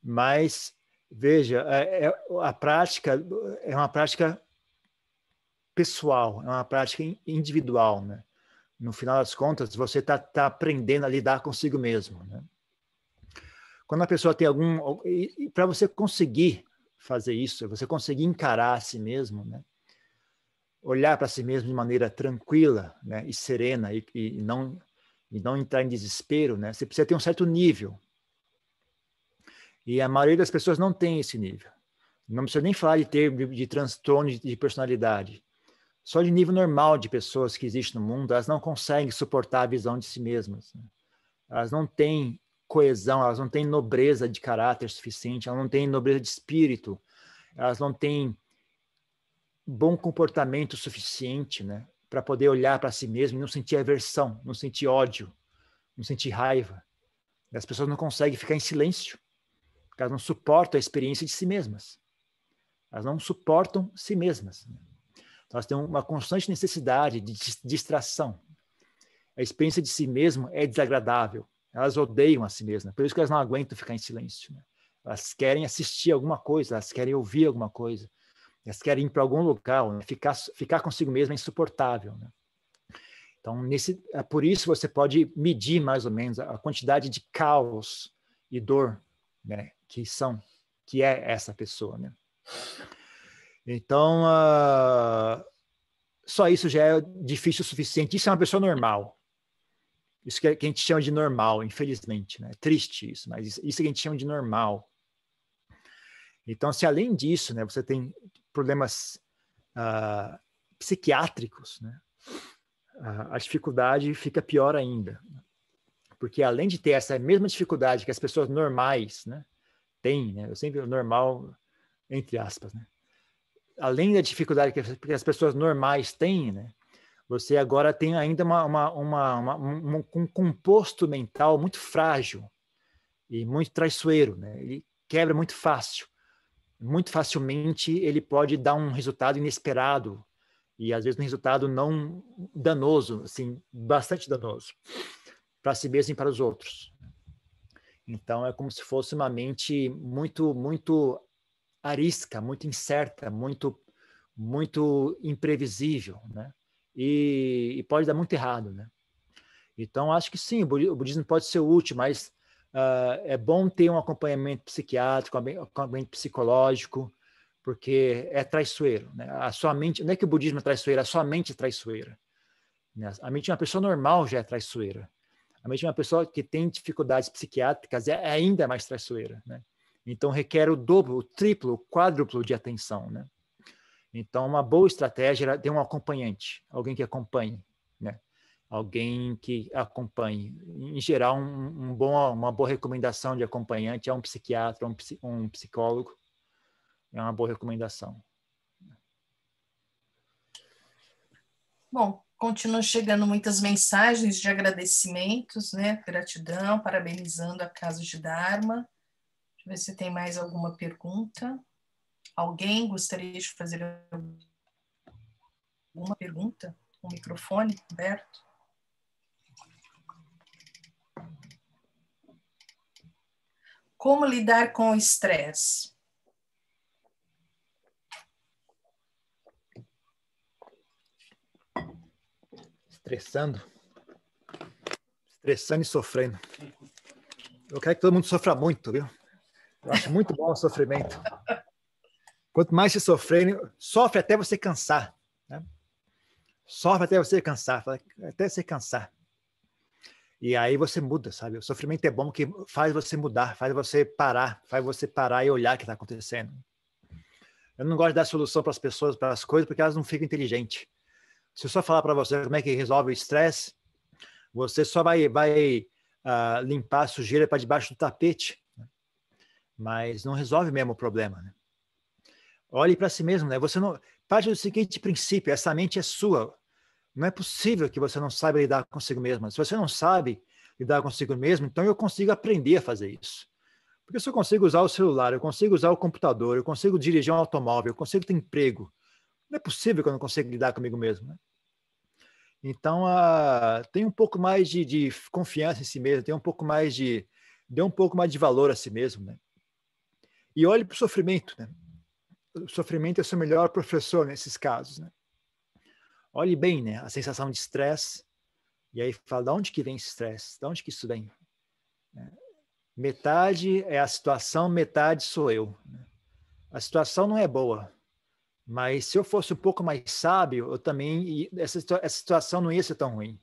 mas veja, a prática é uma prática pessoal, é uma prática individual, né? No final das contas, você tá aprendendo a lidar consigo mesmo, né? Quando a pessoa tem para você conseguir fazer isso, você conseguir encarar a si mesmo, né? Olhar para si mesmo de maneira tranquila, né? E serena e não e não entrar em desespero, né, você precisa ter um certo nível. E a maioria das pessoas não tem esse nível. Não precisa nem falar de transtorno de personalidade. Só de nível normal de pessoas que existem no mundo, elas não conseguem suportar a visão de si mesmas, né? Elas não têm coesão, elas não têm nobreza de caráter suficiente, elas não têm nobreza de espírito, elas não têm bom comportamento suficiente, né, para poder olhar para si mesmo e não sentir aversão, não sentir ódio, não sentir raiva. E as pessoas não conseguem ficar em silêncio, porque elas não suportam a experiência de si mesmas. Elas não suportam si mesmas. Então, elas têm uma constante necessidade de distração. A experiência de si mesmo é desagradável. Elas odeiam a si mesmas. Por isso que elas não aguentam ficar em silêncio, né? Elas querem assistir alguma coisa, elas querem ouvir alguma coisa, elas querem ir para algum local, né? Ficar consigo mesmo é insuportável, né? Então, por isso você pode medir mais ou menos a quantidade de caos e dor, né, que é essa pessoa, né? Então, só isso já é difícil o suficiente. Isso é uma pessoa normal. Isso que a gente chama de normal, infelizmente, né? É triste isso, mas isso que a gente chama de normal. Então, se além disso, né, você tem problemas psiquiátricos, né, a dificuldade fica pior ainda. Porque além de ter essa mesma dificuldade que as pessoas normais, né, têm, né, eu sempre normal, entre aspas, né, além da dificuldade que as pessoas normais têm, né, você agora tem ainda um composto mental muito frágil e muito traiçoeiro, né? Ele quebra muito fácil. Muito facilmente ele pode dar um resultado inesperado e às vezes um resultado não danoso, assim, bastante danoso para si mesmo e para os outros. Então é como se fosse uma mente muito arisca, muito incerta, muito imprevisível, né? E pode dar muito errado, né? Então, acho que sim, o budismo pode ser útil, mas é bom ter um acompanhamento psiquiátrico, um acompanhamento psicológico, porque é traiçoeiro, né? A sua mente, não é que o budismo é traiçoeiro, a sua mente é traiçoeira, né? A mente de uma pessoa normal já é traiçoeira. A mente de uma pessoa que tem dificuldades psiquiátricas é ainda mais traiçoeira, né? Então, requer o dobro, o triplo, o quádruplo de atenção, né? Então, uma boa estratégia é ter um acompanhante, alguém que acompanhe, né? Alguém que acompanhe. Em geral, uma boa recomendação de acompanhante é um psiquiatra, um psicólogo. É uma boa recomendação. Bom, continuam chegando muitas mensagens de agradecimentos, né? Gratidão, parabenizando a Casa de Dharma. Deixa eu ver se tem mais alguma pergunta. Alguém gostaria de fazer alguma pergunta? O microfone aberto. Como lidar com o estresse? Estressando e sofrendo. Eu quero que todo mundo sofra muito, viu? Eu acho muito bom o sofrimento. Quanto mais você sofre até você cansar, né? Sofre até você cansar, até você cansar. E aí você muda, sabe? O sofrimento é bom que faz você mudar, faz você parar e olhar o que está acontecendo. Eu não gosto de dar solução para as pessoas, para as coisas, porque elas não ficam inteligentes. Se eu só falar para você como é que resolve o estresse, você só vai limpar a sujeira para debaixo do tapete, né? Mas não resolve mesmo o problema, né? Olhe para si mesmo, né? Você não parte do seguinte princípio: essa mente é sua. Não é possível que você não saiba lidar consigo mesmo. Se você não sabe lidar consigo mesmo, então eu consigo aprender a fazer isso. Porque se eu consigo usar o celular, eu consigo usar o computador, eu consigo dirigir um automóvel, eu consigo ter emprego, não é possível que eu não consiga lidar comigo mesmo, né? Então, tem um pouco mais de confiança em si mesmo, tem um pouco mais dê um pouco mais de valor a si mesmo, né? E olhe para o sofrimento, né? O sofrimento é o seu melhor professor nesses casos, né? Olhe bem, né, a sensação de estresse, e aí fala, de onde que vem esse estresse? De onde que isso vem? Metade é a situação, metade sou eu. A situação não é boa, mas se eu fosse um pouco mais sábio, eu também essa situação não ia ser tão ruim.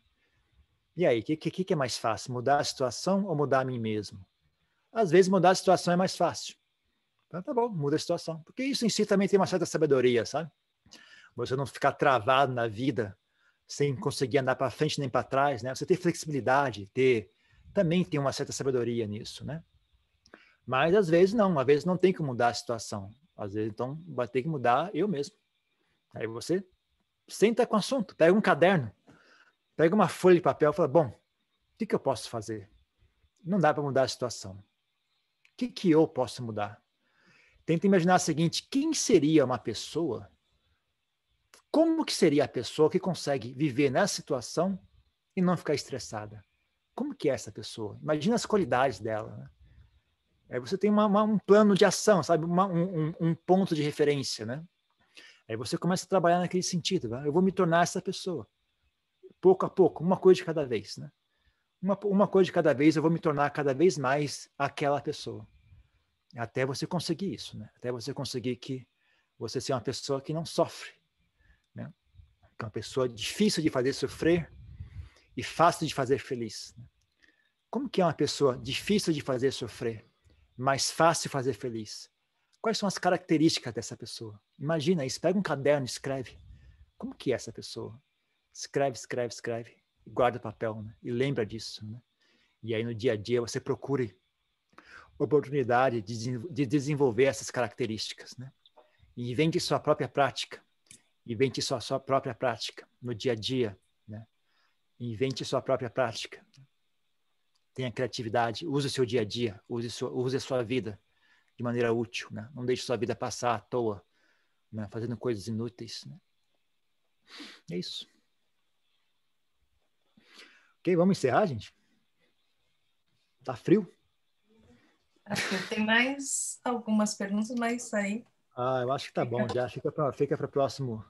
E aí, o que é mais fácil? Mudar a situação ou mudar a mim mesmo? Às vezes, mudar a situação é mais fácil. Então, tá bom, muda a situação. Porque isso em si também tem uma certa sabedoria, sabe? Você não ficar travado na vida, sem conseguir andar para frente nem para trás, né? Você ter flexibilidade, também tem uma certa sabedoria nisso, né? Mas às vezes não tem que mudar a situação. Às vezes, então, vai ter que mudar eu mesmo. Aí você senta com o assunto, pega um caderno, pega uma folha de papel e fala, bom, o que eu posso fazer? Não dá para mudar a situação. O que eu posso mudar? Tenta imaginar o seguinte, quem seria uma pessoa, como que seria a pessoa que consegue viver nessa situação e não ficar estressada? Como que é essa pessoa? Imagina as qualidades dela, né? Aí você tem um plano de ação, sabe? Um ponto de referência, né? Aí você começa a trabalhar naquele sentido. Né? Eu vou me tornar essa pessoa. Pouco a pouco, uma coisa de cada vez, né? Uma coisa de cada vez, eu vou me tornar cada vez mais aquela pessoa. Até você conseguir isso, né? Até você conseguir que você seja uma pessoa que não sofre, né? Que é uma pessoa difícil de fazer sofrer e fácil de fazer feliz. Né? Como que é uma pessoa difícil de fazer sofrer, mas fácil de fazer feliz? Quais são as características dessa pessoa? Imagina isso, pega um caderno e escreve. Como que é essa pessoa? Escreve, escreve, escreve. E guarda o papel, né? E lembra disso, né? E aí no dia a dia você procure oportunidade de desenvolver essas características, né? E invente sua própria prática. Invente sua própria prática no dia a dia, né? Invente sua própria prática. Tenha criatividade, use o seu dia a dia, use a sua vida de maneira útil, né? Não deixe sua vida passar à toa, né? Fazendo coisas inúteis, né? É isso. Ok, vamos encerrar, gente? Tá frio? Tá frio. Tem mais algumas perguntas, mas aí... Eu acho que tá bom já. Fica para próximo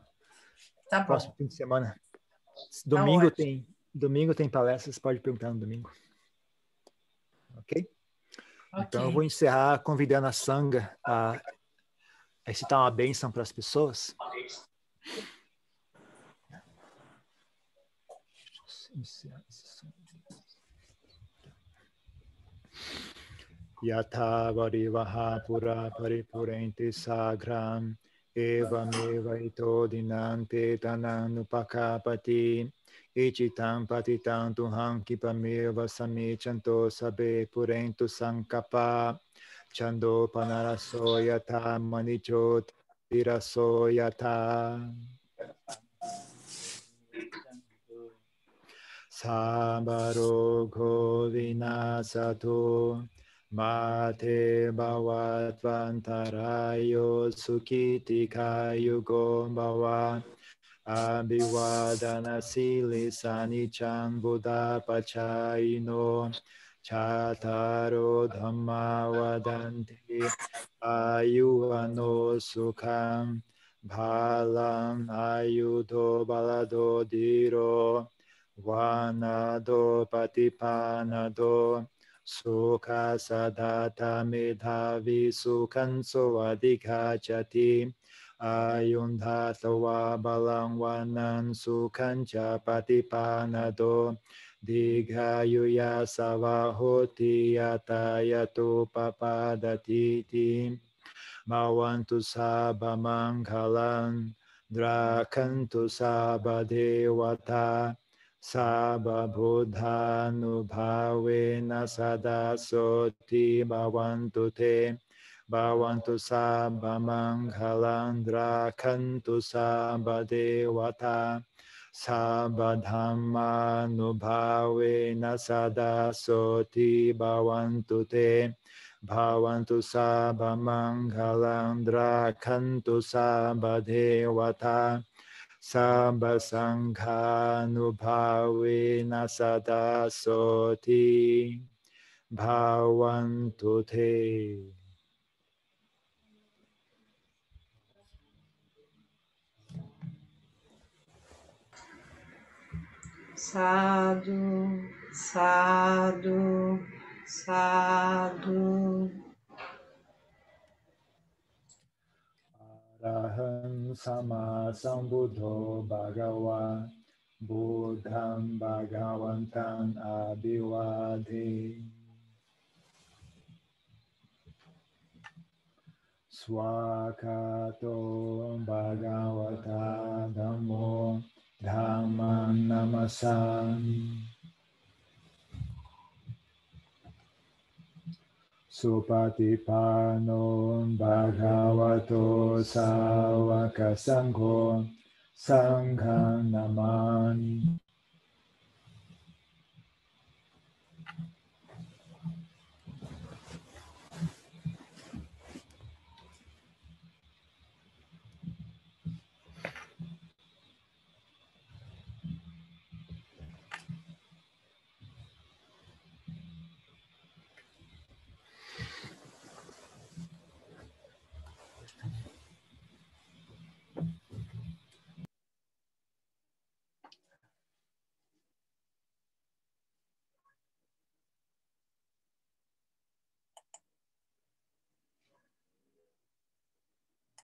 fim de semana. Domingo tem palestras, pode perguntar no domingo. Ok? Então eu vou encerrar convidando a Sangha a recitar uma bênção para as pessoas. Yatha varivaha pura paripurenti sagram evameva ito dinante tananupakapati ichitam patitam tuham kipameva samichanto sabe purentu sankapa chando panaraso yatha manichot tiraso yatha Sabarogo vinasato mate bhavatvantarayo sukhitika yugo bhava abhivadana sili sanichan buddha pachayino chataro dhamma vadanti ayuano sukham bhalam ayudo balado diro Vanado patipanado sukha sadata medhavi sukhanso adhikachati ayundhatawa balang vanan sukhancha patipanado digayuya savahoti yatayato papadatiti Bhavantu sabha manghalan drakantu sabha devata Sabha buddhanubhavena sada soti bhavantu te bhavantu sabha manghalandra kantu sabha devata sabha dhammanubhavena sada soti bhavantu te bhavantu sabha manghalandra kantu sabha devata Sabha Sanghanubhavena Sada Soti Bhavantu Te. Sadhu, sadhu, sadhu. Araham Sama Sambuddho Bhagava Buddham Bhagavantam Abhivade. Swakato Bhagavata Dhammo Dhamman Namasami. Supatipano Bhagavato Savaka Sangho Sangham Namami.